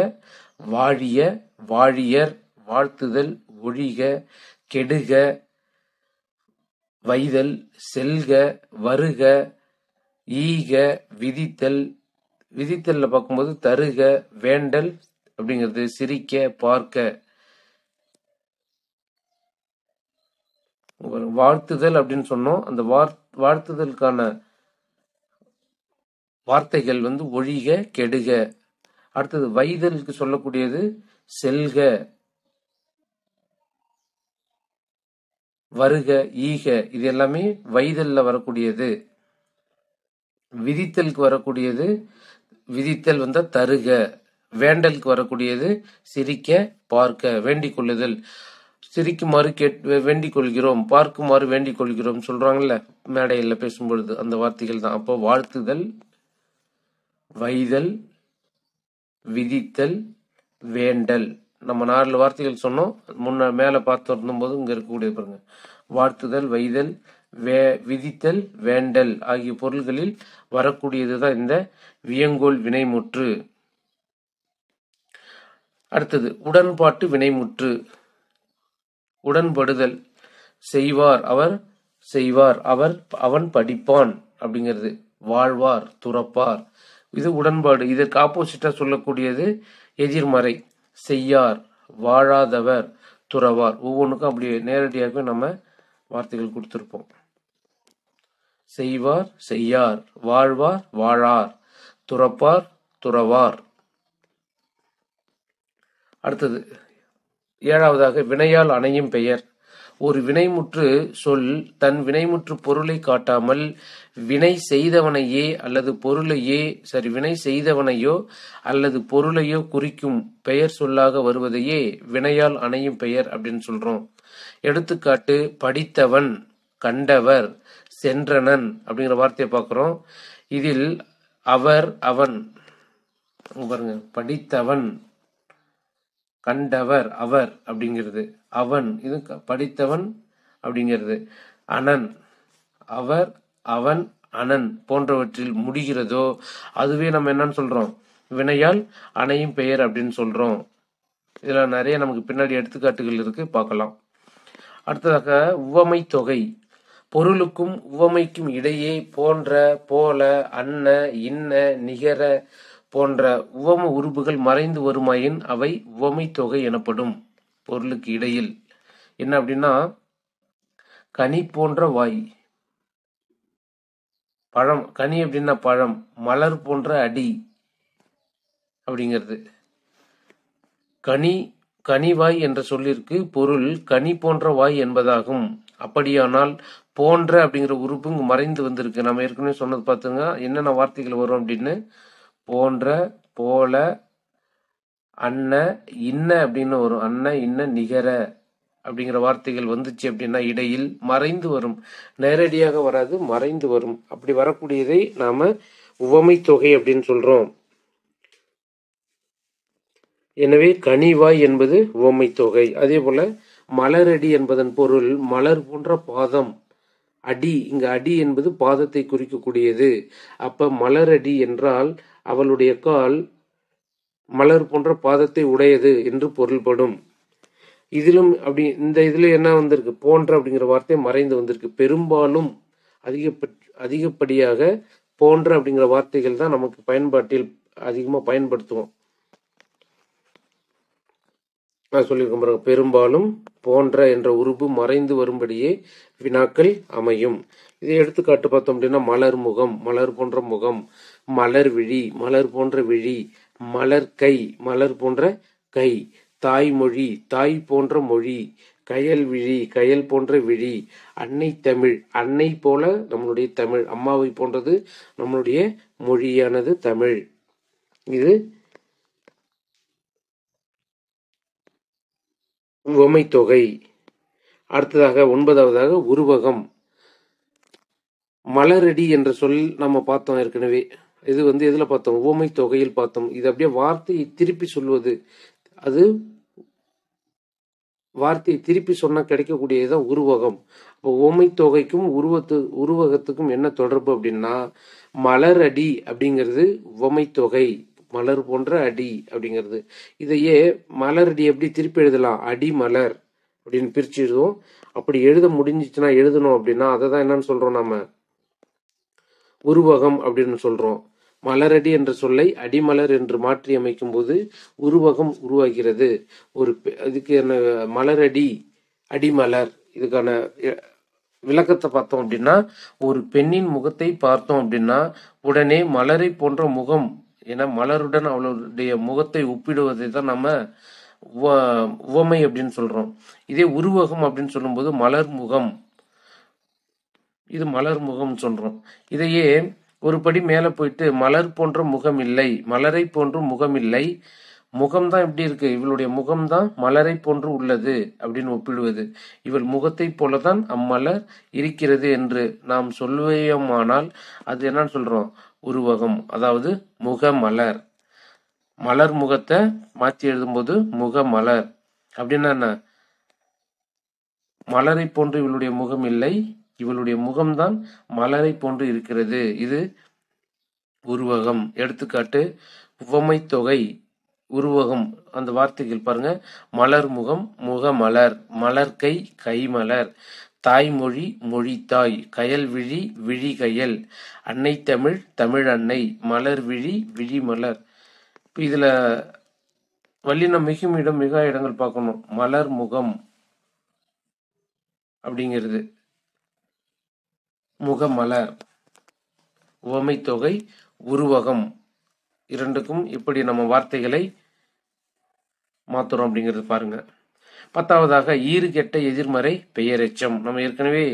வாழிய, வாழியர், வாழ்த்துதல், ஒழிக, கெடுக, வைதல், செல்க, வருக, ஈக, விதித்தல். விதித்தல்ல பார்க்கும்போது தருக, வேண்டல் அப்படிங்கிறது சிரிக்க, பார்க்க. வாழ்த்துதல் அப்படின்னு சொன்னோம். அந்த வாழ்த்துதலுக்கான வார்த்தைகள் ஒழிக, கெடுக. அடுத்தது வைதலுக்கு சொல்லக்கூடியது செல்க, வருக, ஈக. இது எல்லாமே வைதல்ல வரக்கூடியது. விதித்தலுக்கு வரக்கூடியது, விதித்தல் தருக. வேண்டலுக்கு வரக்கூடியது சிரிக்க, பார்க்க, வேண்டிக் கொள்ளுதல். சிரிக்குமாறு வேண்டிக் கொள்கிறோம், பார்க்குமாறு வேண்டிக் கொள்கிறோம் சொல்றாங்கல்ல மேடையில் பேசும்பொழுது, அந்த வார்த்தைகள் தான். அப்போ வாழ்த்துதல், வைதல், விதித்தல், வேண்டல். நம்ம 4 வார்த்தைகள் சொன்னோம். மேல பார்த்து இருந்தபோது இங்க இருக்கக்கூடிய பாருங்க, வாழ்த்துதல், வைதல், விதித்தல், வேண்டல் ஆகிய பொருள்களில் வரக்கூடியதுதான் இந்த வியங்கோல் வினைமுற்று. அடுத்தது உடன்பாட்டு வினைமுற்று. உடன்படுதல், செய்வார், அவர் செய்வார், அவன் படிப்பான் அப்படிங்கிறது. வாழ்வார், துறப்பார், இது உடன்பாடு. இதற்கு ஆப்போசிட்டா சொல்லக்கூடியது எதிர்மறை. செய்யார், வாழாதவர், துறவார். ஒவ்வொன்றுக்கும் அப்படியே நேரடியாகவே நம்ம வார்த்தைகள் கொடுத்திருப்போம். செய்வார், செய்யார், வாழ்வார், வாழார், துறப்பார், துறவார். அடுத்தது 7வதாக வினையால் அணையும் பெயர். ஒரு வினைமுற்று சொல் தன் வினைமுற்று பொருளை காட்டாமல் வினை செய்தவனையே அல்லது பொருளையே வினை செய்தவனையோ அல்லது பொருளையோ குறிக்கும் பெயர் சொல்லாக வருவதையே வினையால் அணையும் பெயர் அப்படின்னு சொல்றோம். எடுத்துக்காட்டு, படித்தவன், கண்டவர், சென்றனன் அப்படிங்கிற வார்த்தையை பார்க்கிறோம். இதில் அவர், அவன் பாருங்க, படித்தவன், கண்டவர், அவர் அப்படிங்கிறது. அவன், இது படித்தவன் அப்படிங்கிறது. அனன், அவர், அவன், அனன் போன்றவற்றில் முடிகிறதோ அதுவே நம்ம என்னன்னு சொல்றோம்? வினையால் அணையும் பெயர் அப்படின்னு சொல்றோம். இதுல நிறைய நமக்கு பின்னாடி எடுத்துக்காட்டுகள் இருக்கு, பார்க்கலாம். அடுத்ததாக உவமை தொகை. பொருளுக்கும் உவமைக்கும் இடையே போன்ற, போல, அன்ன, இன்ன, நிகர போன்ற உவம உருபுகள் மறைந்து வருமாயின் அவை உவமை தொகை எனப்படும். பொருளுக்கு இடையில் என்ன அப்படின்னா, கனி போன்ற வாய், பழம், கனி அப்படின்னா பழம், மலர் போன்ற அடி அப்படிங்கிறது. கனிவாய் என்ற சொல்லிற்கு பொருள் கனி போன்ற வாய் என்பதாகும். அப்படியானால் போன்ற அப்படிங்கிற உறுப்பு இங்கு மறைந்து வந்திருக்கு. நம்ம ஏற்கனவே சொன்னது பார்த்துங்க, என்னென்ன வார்த்தைகள் வரும் அப்படின்னு. போன்ற, போல, அன்ன, இன்ன அப்படின்னு வரும். அன்ன, இன்ன, நிகர அப்படிங்கிற வார்த்தைகள் வந்துச்சு அப்படின்னா இடையில் மறைந்து வரும். நேரடியாக வராது, மறைந்து வரும். அப்படி வரக்கூடியதை நாம உவமை தொகை அப்படின்னு சொல்றோம். எனவே கனிவாய் என்பது உவமை தொகை. அதே போல மலரடி என்பதன் பொருள் மலர் போன்ற பாதம். அடி, இங்கு அடி என்பது பாதத்தை குறிக்கக்கூடியது. அப்ப மலரடி என்றால் அவளுடைய கால் மலர் போன்ற பாதத்தை உடையது என்று பொருள்படும். இதிலும் அப்படி இந்த இதுல என்ன வந்திருக்கு, போன்ற அப்படிங்கிற வார்த்தை மறைந்து வந்திருக்கு. பெரும்பாலும் அதிகப்படியாக போன்ற அப்படிங்கிற வார்த்தைகள் தான் நமக்கு பயன்பாட்டில் அதிகமாக பயன்படுத்துவோம். நான் சொல்லியிருக்கேன் பாருங்க, பெரும்பாலும் போன்ற என்ற உருபு மறைந்து வரும்படியே வினாக்கள் அமையும். இதை எடுத்துக்காட்டு பார்த்தோம் அப்படின்னா, மலர் முகம், மலர் போன்ற முகம். மலர் விழி, மலர் போன்ற விழி. மலர் கை, மலர் போன்ற கை. தாய்மொழி, தாய் போன்ற மொழி. கயல் விழி, கயல் போன்ற விழி. அன்னை தமிழ், அன்னை போல நம்மளுடைய தமிழ். அம்மாவை போன்றது நம்மளுடைய மொழியானது தமிழ். இது உவமை தொகை. அடுத்ததாக 9வதாக உருவகம். மலரடி என்ற சொல் நம்ம பார்த்தோம் ஏற்கனவே. இது எதுல பார்த்தோம், உவமை தொகையில் பார்த்தோம். இது அப்படியே வார்த்தையை திருப்பி சொல்வது. அது வார்த்தையை திருப்பி சொன்னா கிடைக்கக்கூடியதுதான் உருவகம். இப்போ உவமை தொகைக்கும் உருவகத்துக்கும் என்ன தொடர்பு அப்படின்னா, மலரடி அப்படிங்கிறது உவமை தொகை. மலர் போன்ற அடி அப்படிங்கிறது. இதையே மலரடி எப்படி திருப்பி எழுதலாம், அடி மலர் அப்படின்னு பிரிச்சு எழுதுவோம். அப்படி எழுத முடிஞ்சிச்சுன்னா, எழுதணும் அப்படின்னா அதை தான் என்னன்னு சொல்றோம், நாம உருவகம் அப்படின்னு சொல்றோம். மலரடி என்ற சொல்லை அடிமலர் என்று மாற்றி அமைக்கும் போது உருவகம் உருவாகிறது. இதுக்கு என்ன, மலரடி அடிமலர், இதுக்கான விளக்கத்தை பார்த்தோம் அப்படின்னா, ஒரு பெண்ணின் முகத்தை பார்த்தோம் அப்படின்னா உடனே மலரை போன்ற முகம் என மலருடன் அவளுடைய முகத்தை ஒப்பிடுவதை தான் நம்ம உவமை அப்படின்னு சொல்றோம். இதே உருவகம் அப்படின்னு சொல்லும்போது மலர் முகம், இது மலர் முகம் சொல்றோம். இதையே ஒரு படி மேல போயிட்டு மலர் போன்ற முகம் இல்லை, மலரை போன்று முகம் இல்லை, முகம்தான் எப்படி இருக்கு, இவளுடைய முகம்தான் மலரை போன்று உள்ளது அப்படின்னு ஒப்பிடுவது. இவள் முகத்தை போலதான் அம்மலர் இருக்கிறது என்று நாம் சொல்லுவோமானால் அது என்னன்னு சொல்றோம், உருவகம். அதாவது முகமலர். மலர் முகத்தை மாற்றி எழுதும்போது முகமலர் அப்படின்னா என்ன, மலரை போன்று இவளுடைய முகம் இல்லை, இவளுடைய முகம்தான் மலரை போன்று இருக்கிறது. இது உருவகம். எடுத்துக்காட்டு, உவமை தொகை உருவகம். அந்த வார்த்தைகள் பாருங்க, மலர் முகம் முகமலர், மலர்கை கைமலர், தாய்மொழி மொழித்தாய், கயல் விழி விழி கயல், அன்னை தமிழ் தமிழ் அன்னை, மலர் விழி விழி மலர். இதுல வல்லினம் மிகும் இடம் மிக இடங்கள் பார்க்கணும். மலர் முகம் அப்படிங்கிறது முகமலர். உவமை தொகை உருவகம் இரண்டுக்கும் இப்படி நம்ம வார்த்தைகளை மாத்துறோம் அப்படிங்கிறது பாருங்க. 10வதாக ஈறுகெட்ட எதிர்மறை பெயரெச்சம். நம்ம ஏற்கனவே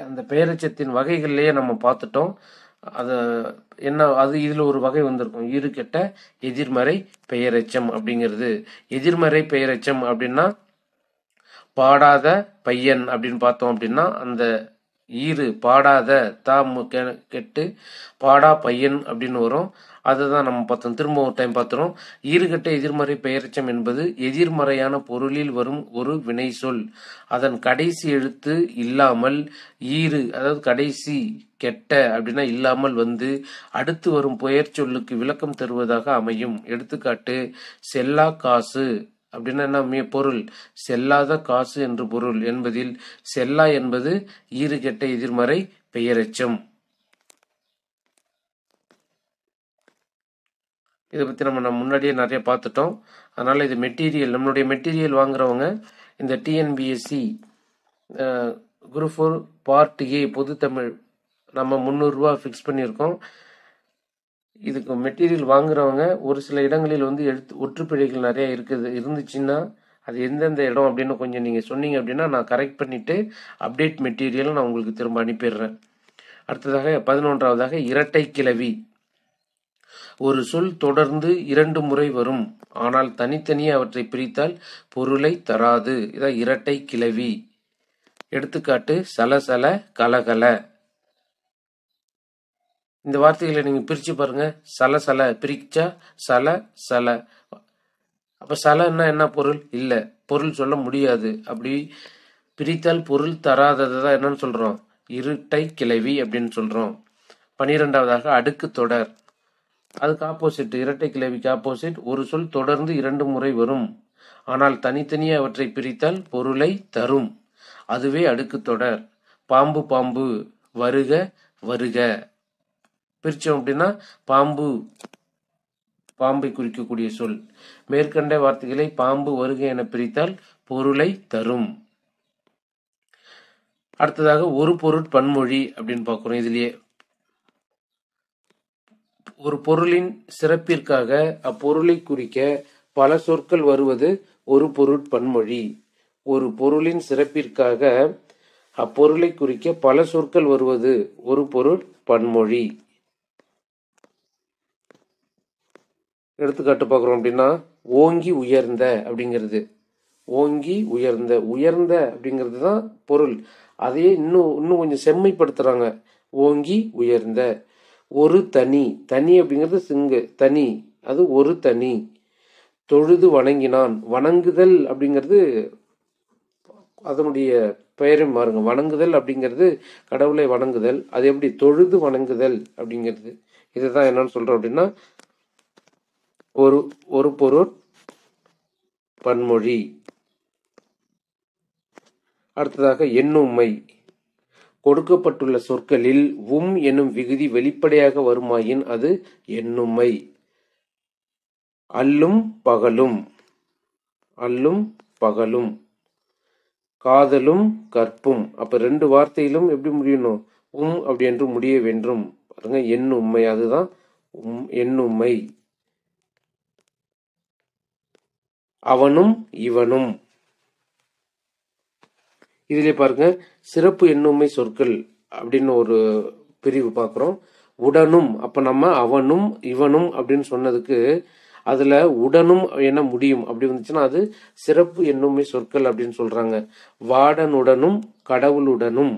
அந்த பெயரெச்சத்தின் வகைகள்லயே நம்ம பார்த்துட்டோம். அது என்ன, அது இதுல ஒரு வகை வந்திருக்கும், ஈறுகெட்ட எதிர்மறை பெயரெச்சம் அப்படிங்கிறது. எதிர்மறை பெயரெச்சம் அப்படின்னா, பாடாத பையன் அப்படின்னு பார்த்தோம் அப்படின்னா, அந்த ஈறு பாடாத கெட்டு பாடா பையன் அப்படின்னு வரும். அதுதான் நம்ம பார்த்தோம். திரும்ப ஒரு டைம் பார்த்துறோம். ஈறுகெட்ட எதிர்மறை பெயரெச்சம் என்பது எதிர்மறையான பொருளில் வரும் ஒரு வினை சொல். அதன் கடைசி எழுத்து இல்லாமல் ஈறு, அதாவது கடைசி கெட்ட அப்படின்னா இல்லாமல் வந்து அடுத்து வரும் பெயர் சொல்லுக்கு விளக்கம் தருவதாக அமையும். எடுத்துக்காட்டு, செல்லா காசு அப்படின்னா என்ன பொருள், செல்லாத காசு என்று பொருள் என்பதில் செல்லா என்பது ஈறுகெட்ட எதிர்மறை பெயரெச்சம். இதை பத்தி நம்ம முன்னாடியே நிறைய பார்த்துட்டோம். அதனால இது மெட்டீரியல், நம்மளுடைய மெட்டீரியல் வாங்குறவங்க இந்த டிஎன்பிஎஸ்சி குரூப் 4 பார்ட் ஏ பொது தமிழ் நம்ம 300 ரூபா ஃபிக்ஸ் பண்ணியிருக்கோம். இதுக்கு மெட்டீரியல் வாங்குறவங்க ஒரு சில இடங்களில் ஒற்றுப்பிழைகள் நிறைய இருந்துச்சுன்னா அது எந்தெந்த இடம் அப்படின்னு கொஞ்சம் நீங்க சொன்னீங்க அப்படின்னா நான் கரெக்ட் பண்ணிட்டு அப்டேட் மெட்டீரியல் நான் உங்களுக்கு திரும்ப அனுப்பிடுறேன். அடுத்ததாக 11வதாக இரட்டை கிளவி. ஒரு சொல் தொடர்ந்து 2 முறை வரும், ஆனால் தனித்தனியே அவற்றை பிரித்தால் பொருளை தராது. இதான் இரட்டை கிளவி. எடுத்துக்காட்டு, சலசல கலகல. இந்த வார்த்தைகளை நீங்க பிரிச்சு பாருங்க. சலசல பிரிச்சா சல சல. அப்ப சலன்னா என்ன பொருள், இல்ல. பொருள் சொல்ல முடியாது. அப்படி பிரித்தால் பொருள் தராததை தான் என்னன்னு சொல்றோம்? இருட்டை கிளவி அப்படின்னு சொல்றோம். 12வதாக அடுக்கு தொடர். அதுக்கு ஆப்போசிட், இரட்டை கிளவிக்கு ஆப்போசிட், ஒரு சொல் தொடர்ந்து 2 முறை வரும், ஆனால் தனித்தனியே அவற்றை பிரித்தால் பொருளை தரும், அதுவே அடுக்கு தொடர். பாம்பு பாம்பு, வருக வருக. பிரிச்சோம் அப்படின்னா பாம்பு, பாம்பை குறிக்கக்கூடிய சொல். மேற்கண்ட வார்த்தைகளை பாம்பு வருக என பிரித்தால் பொருளை தரும். அடுத்ததாக ஒரு பொருட் பன்மொழி அப்படின்னு பார்க்கிறோம். இதுலயே ஒரு பொருளின் சிறப்பிற்காக அப்பொருளை குறிக்க பல சொற்கள் வருவது ஒரு பொருட் பன்மொழி. ஒரு பொருளின் சிறப்பிற்காக அப்பொருளை குறிக்க பல சொற்கள் வருவது ஒரு பொருட் பன்மொழி. எடுத்துக்காட்டு பார்க்குறோம் அப்படின்னா, ஓங்கி உயர்ந்த அப்படிங்கிறது. ஓங்கி உயர்ந்த, உயர்ந்த அப்படிங்கிறது தான் பொருள். அதையே இன்னும் கொஞ்சம் செம்மைப்படுத்துறாங்க. ஓங்கி உயர்ந்த. ஒரு தனி, தனி அப்படிங்கிறது சிங்கு, தனி, அது ஒரு தனி. தொழுது வணங்கினான், வணங்குதல் அப்படிங்கிறது அதனுடைய பெயரும் பாருங்க. வணங்குதல் அப்படிங்கிறது கடவுளை வணங்குதல், அது எப்படி தொழுது வணங்குதல் அப்படிங்கிறது. இதுதான் என்னன்னு சொல்றோம் அப்படின்னா ஒரு பொருள் பன்மொழி. அடுத்ததாக எண்ணும்மை. கொடுக்கப்பட்டுள்ள சொற்களில் எனும் விகுதி வெளிப்படையாக வருமாயின் அது எண்ணும்மை. அல்லும் பகலும், அல்லும் பகலும். காதலும் கற்பும். அப்ப 2 வார்த்தையிலும் எப்படி முடியணும்? அப்படி என்று முடிய வேண்டும். பாருங்க, எண்ணும்மை, அதுதான் எண்ணும்மை. அவனும் இவனும். இதிலே பாருங்க, சிறப்பு எண்ணும்மை சொற்கள் அப்படின்னு ஒரு பிரிவு பார்க்கிறோம். உடனும். அப்ப நம்ம அவனும் இவனும் அப்படின்னு சொன்னதுக்கு அதுல உடனும் என முடியும் அப்படி வந்துச்சுன்னா அது சிறப்பு எண்ணும்மை சொற்கள் அப்படின்னு சொல்றாங்க. வாடனுடனும் கடவுளுடனும்.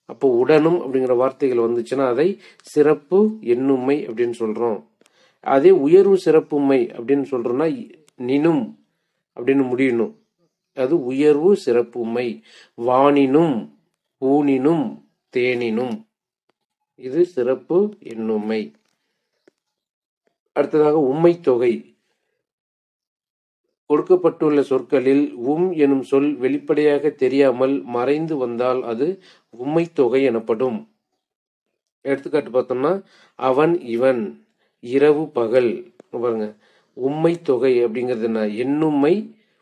அப்போ உடனும் அப்படிங்கிற வார்த்தைகள் வந்துச்சுன்னா அதை சிறப்பு எண்ணும்மை அப்படின்னு சொல்றோம். அதே உயர்வு சிறப்புமை அப்படின்னு சொல்றோம்னா நினும் அப்படின்னு முடியணும், அது உயர்வு சிறப்புமை. வானினும் ஊனினும் தேனினும், இது சிறப்பு எண்ணும்மை. அடுத்ததாக உம்மை தொகை. கொடுக்கப்பட்டுள்ள சொற்களில் எனும் சொல் வெளிப்படையாக தெரியாமல் மறைந்து வந்தால் அது உம்மை தொகை எனப்படும். எடுத்துக்காட்டு பார்த்தோம்னா, அவன் இவன், இரவு பகல். பாருங்க, உம்மை தொகை அப்படிங்கிறது என்ன? எண்ணும்மை,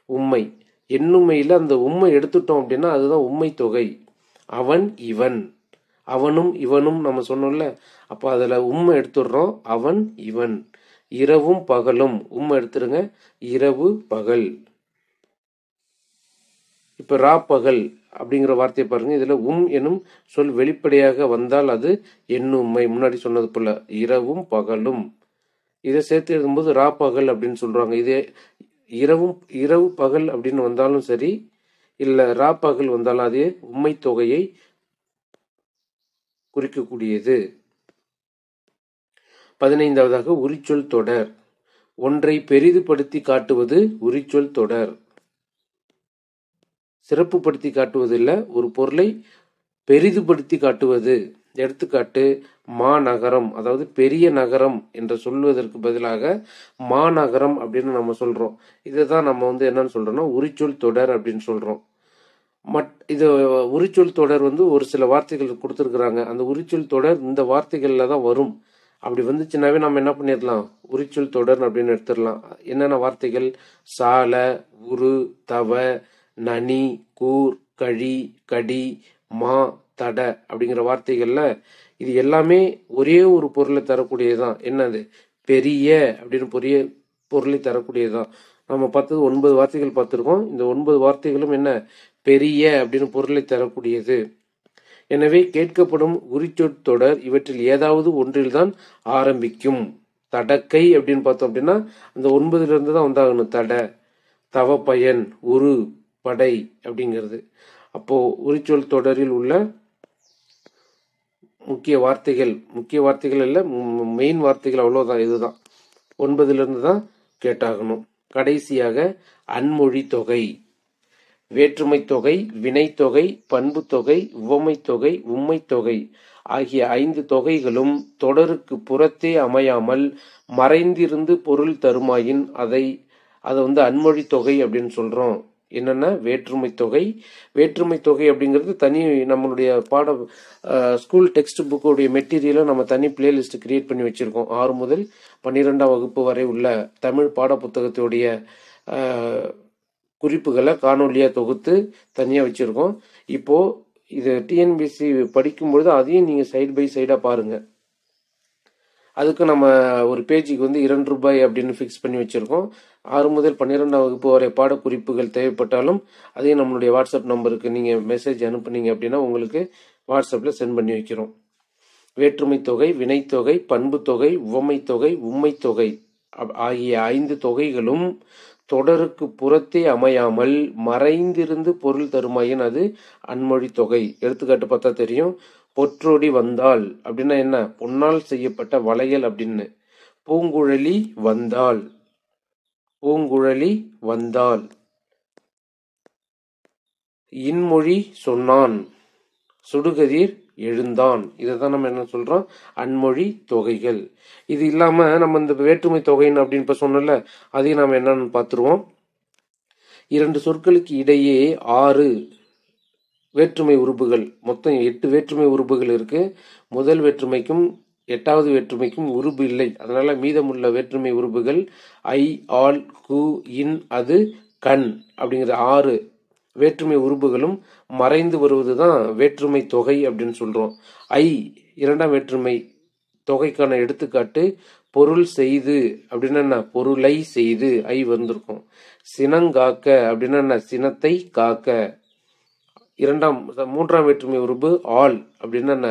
உம்மை. எண்ணும்மையில அந்த உம்மை எடுத்துட்டோம் அப்படின்னா அதுதான் உம்மை தொகை. அவன் இவன், அவனும் இவனும் நம்ம சொன்னோம்ல, அப்ப அதுல உம்மை எடுத்துடுறோம், அவன் இவன். இரவும் பகலும், உம்மை எடுத்துருங்க, இரவு பகல். இப்ப ரா பகல் அப்படிங்கிற வார்த்தையை பாருங்க, இதுல எனும் சொல் வெளிப்படையாக வந்தால் அது எண்ணும்மை. முன்னாடி சொன்னது போல இரவும் பகலும். இதை சேர்த்து எழுதும்போது ரா பகல் அப்படின்னு சொல்றாங்க. இதே இரவு பகல் அப்படின்னு வந்தாலும் சரி, இல்ல ரா பகல் வந்தாலும் அதே உம்மை தொகையை குறிக்கக்கூடியது. 15வதாக உரிச்சொல் தொடர். ஒன்றை பெரிதுபடுத்தி காட்டுவது உரிச்சொல் தொடர். சிறப்புப்படுத்தி காட்டுவது இல்ல, ஒரு பொருளை பெரிதுபடுத்தி காட்டுவது. எடுத்துக்காட்டு, மாநகரம், அதாவது பெரிய நகரம் என்று சொல்வதற்கு பதிலாக மாநகரம் அப்படின்னு நம்ம சொல்றோம். இதுதான் நம்ம என்னன்னு சொல்றோம்னா உரிச்சொல் தொடர் அப்படின்னு சொல்றோம். இது உரிச்சொல் தொடர் ஒரு சில வார்த்தைகள் கொடுத்துருக்குறாங்க. அந்த உரிச்சொல் தொடர் இந்த வார்த்தைகள்ல தான் வரும். அப்படி வந்துச்சுன்னாவே நம்ம என்ன பண்ணிடலாம்? உரிச்சொல் தொடர் அப்படின்னு எடுத்துடலாம். என்னென்ன வார்த்தைகள்? சால, உரு, தவ, நனி, கூர், கழி, கடி, மா, தட அப்படிங்கிற வார்த்தைகள்ல இது எல்லாமே ஒரே ஒரு பொருளை தரக்கூடியதுதான். என்னது? பெரிய அப்படின்னு பொருளை தரக்கூடியதுதான். நம்ம பார்த்தது 9 வார்த்தைகள் பார்த்திருக்கோம். இந்த 9 வார்த்தைகளும் என்ன? பெரிய அப்படின்னு பொருளை தரக்கூடியது. எனவே கேட்கப்படும் உரிச்சொற் தொடர் இவற்றில் ஏதாவது ஒன்றில்தான் ஆரம்பிக்கும். தடக்கை அப்படின்னு பார்த்தோம் அப்படின்னா அந்த 9ல இருந்து தான் வந்தாகணும். தட, தவப்பயன், உரு, படை அப்படிங்கிறது. அப்போ உரிச்சொல் தொடரில் உள்ள முக்கிய வார்த்தைகள் இல்ல, மெயின் வார்த்தைகள் அவ்வளவுதான். இதுதான் 9ல இருந்து தான் கேட்டாகணும். கடைசியாக அன்மொழி தொகை. வேற்றுமை தொகை, வினைத்தொகை, பண்பு தொகை, உவமை தொகை, உம்மை தொகை ஆகிய 5 தொகைகளும் தொடருக்கு புறத்தே அமையாமல் மறைந்திருந்து பொருள் தருமாயின் அதை அன்மொழி தொகை அப்படின்னு சொல்றோம். என்னன்னா வேற்றுமை தொகை. வேற்றுமை தொகை அப்படிங்கிறது தனி நம்மளுடைய ஸ்கூல் டெக்ஸ்ட் புக்கோடைய மெட்டீரியலை நம்ம தனி பிளேலிஸ்ட் கிரியேட் பண்ணி வச்சிருக்கோம். 6 முதல் 12ஆம் வகுப்பு வரை உள்ள தமிழ் பாட புத்தகத்துடைய குறிப்புகளை காணொலியா தொகுத்து தனியா வச்சிருக்கோம். இப்போ இது டிஎன்பிஎஸ்சி படிக்கும்பொழுது அதையும் நீங்க சைடு பை சைடா பாருங்க. அதுக்கு நம்ம ஒரு பேஜுக்கு ₹2 அப்படின்னு ஃபிக்ஸ் பண்ணி வச்சிருக்கோம். 6 முதல் 12ஆம் வகுப்பு வரை பாட குறிப்புகள் தேவைப்பட்டாலும் அதையும் நம்மளுடைய வாட்ஸ்அப் நம்பருக்கு நீங்க மெசேஜ் அனுப்புனீங்க அப்படின்னா உங்களுக்கு வாட்ஸ்அப்ல சென்ட் பண்ணி வைக்கிறோம். வேற்றுமை தொகை, வினைத்தொகை, பண்பு தொகை, உவமை தொகை, உம்மை தொகை ஆகிய 5 தொகைகளும் தொடருக்கு புறத்தே அமையாமல் மறைந்திருந்து பொருள் தருமாயின் அது அன்மொழி தொகை. எடுத்துக்காட்டு பார்த்தா தெரியும். பொற்றொடி வந்தாள் அப்படின்னா என்ன? பொன்னால் செய்யப்பட்ட வளையல் அப்படின்னு. பூங்குழலி வந்தாள், பூங்குழலி வந்தாள். இன்மொழி சொன்னான், சுடுகதிர் எழுந்தான். இதைதான் நம்ம என்ன சொல்றோம்? அன்மொழி தொகைகள். இது இல்லாம நம்ம இந்த வேற்றுமை தொகைன்னு அப்படின்னு இப்ப சொன்னல, அதையும் நாம என்னன்னு பார்த்துருவோம். 2 சொற்களுக்கு இடையே 6 வேற்றுமை உறுப்புகள், மொத்தம் 8 வேற்றுமை உறுப்புகள் இருக்கு. முதல் வேற்றுமைக்கும் 8வது வேற்றுமைக்கும் உறுப்பு இல்லை. அதனால மீதமுள்ள வேற்றுமை உறுப்புகள் ஐ, ஆல், கு, இன், அது, கண் அப்படிங்கிற 6 வேற்றுமை உறுப்புகளும் மறைந்து வருவதுதான் வேற்றுமை தொகை அப்படின்னு சொல்றோம். ஐ 2ஆம் வேற்றுமை தொகைக்கான எடுத்துக்காட்டு. பொருள் செய்து அப்படின்னா என்ன? பொருளை செய்து ஐ வந்திருக்கும். சினங்காக்க அப்படின்னா என்ன? சினத்தை காக்க. 3ஆம் வேற்றுமை உறுப்பு ஆள் அப்படின்னா என்ன?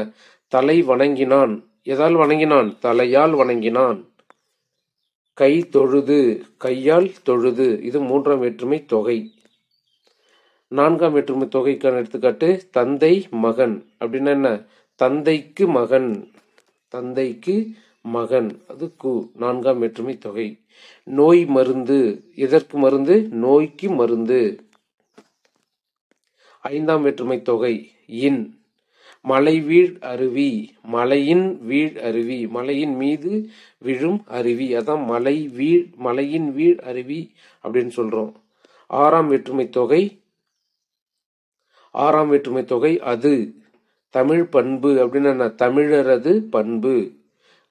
தலை வணங்கினான். எதால் வணங்கினான்? தலையால் வணங்கினான். கை தொழுது, கையால் தொழுது. இது 3ஆம் வேற்றுமை தொகை. 4ஆம் வேற்றுமை தொகைக்கான எடுத்துக்காட்டு தந்தை மகன் அப்படின்னா என்ன? தந்தைக்கு மகன், தந்தைக்கு மகன். அது கு. 4ஆம் வேற்றுமை தொகை. நோய் மருந்து, எதற்கு மருந்து? நோய்க்கு மருந்து. 5ஆம் வேற்றுமை தொகை இன். மலை வீழ் அருவி, மலையின் வீழ் அருவி, மலையின் மீது விழும் அருவி. அதான் மலையின் வீழ் அருவி அப்படின்னு சொல்றோம். 6ஆம் வேற்றுமை தொகை அது. தமிழ் பண்பு அப்படின்னா தமிழரது பண்பு.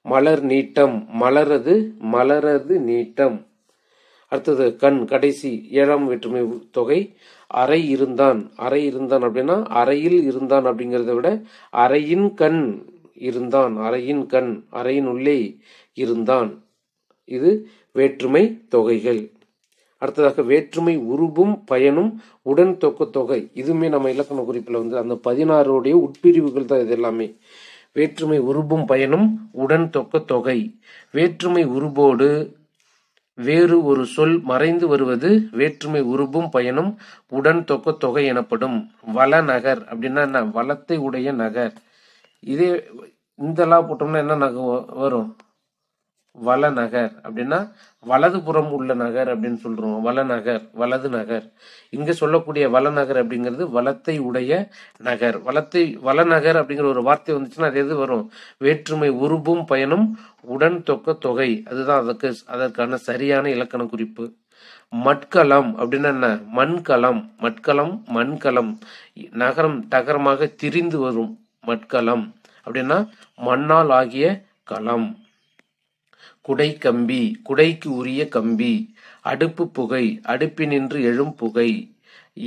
மலர் நீட்டம், மலரது நீட்டம். அடுத்தது கண், கடைசி 7ஆம் வேற்றுமை தொகை அறை இருந்தான். அப்படின்னா அறையில் இருந்தான் அப்படிங்கிறத விட அறையின் கண் இருந்தான், அறையின் கண், அறையின் உள்ளே இருந்தான். இது வேற்றுமை தொகைகள். அடுத்ததாக வேற்றுமை உருபும் பயனும் உடன் தொக்க தொகை. இதுவுமே நம்ம இலக்கண குறிப்பில் அந்த 16 உட்பிரிவுகள் தான் இது எல்லாமே. வேற்றுமை உருபும் பயனும் உடன் தொக்க தொகை. வேற்றுமை உருபோடு வேறு ஒரு சொல் மறைந்து வருவது வேற்றுமை உருபும் பயனும் உடன் தொக்க தொகை எனப்படும். வளநகர் அப்படின்னா என்ன? வளத்தை உடைய நகர். இதே இந்த லா போட்டோம்னா என்ன நகர் வரும்? வளநகர் அப்படின்னா வலதுபுறம் உள்ள நகர் அப்படின்னு சொல்றோம். வளநகர், வலது நகர். இங்க சொல்லக்கூடிய வளநகர் அப்படிங்கிறது வளத்தை உடைய நகர். வளநகர் அப்படிங்கிற ஒரு வார்த்தை வந்துச்சுன்னா அது எது வரும்? வேற்றுமை உருபும் பயனும் உடன் தொக்க தொகை. அதுதான் அதற்கான சரியான இலக்கண குறிப்பு. மட்களம் அப்படின்னா என்ன? மண்களம், மண்களம். நகரம் டகரமாக திரிந்து வரும் மட்களம் அப்படின்னா மண்ணால் ஆகிய களம். குடை கம்பி, குடைக்கு உரிய கம்பி. அடுப்பு புகை, அடுப்பினின்று எழும் புகை.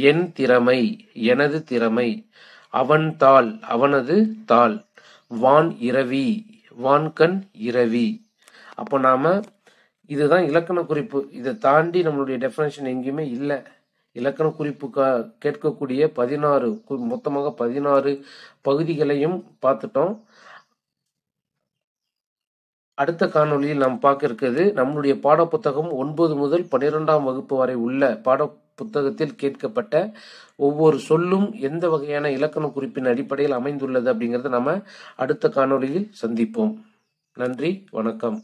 என் திறமை, எனது திறமை. அவன் தாள், அவனது தாள். வான் இரவி, வான்கண் இரவி. அப்போ நாம இதுதான் இலக்கண குறிப்பு. இதை தாண்டி நம்மளுடைய டெஃபினேஷன் எங்கேயுமே இல்லை. இலக்கண குறிப்பு கேட்கக்கூடிய 16 மொத்தமாக 16 பகுதிகளையும் பார்த்துட்டோம். அடுத்த காணொளியில் நாம் பார்க்க இருக்கிறது நம்மளுடைய பாடப்புத்தகம் 9 முதல் 12ஆம் வகுப்பு வரை உள்ள பாட புத்தகத்தில் கேட்கப்பட்ட ஒவ்வொரு சொல்லும் எந்த வகையான இலக்கண குறிப்பின் அடிப்படையில் அமைந்துள்ளது அப்படிங்கறத நம்ம அடுத்த காணொளியில் சந்திப்போம். நன்றி, வணக்கம்.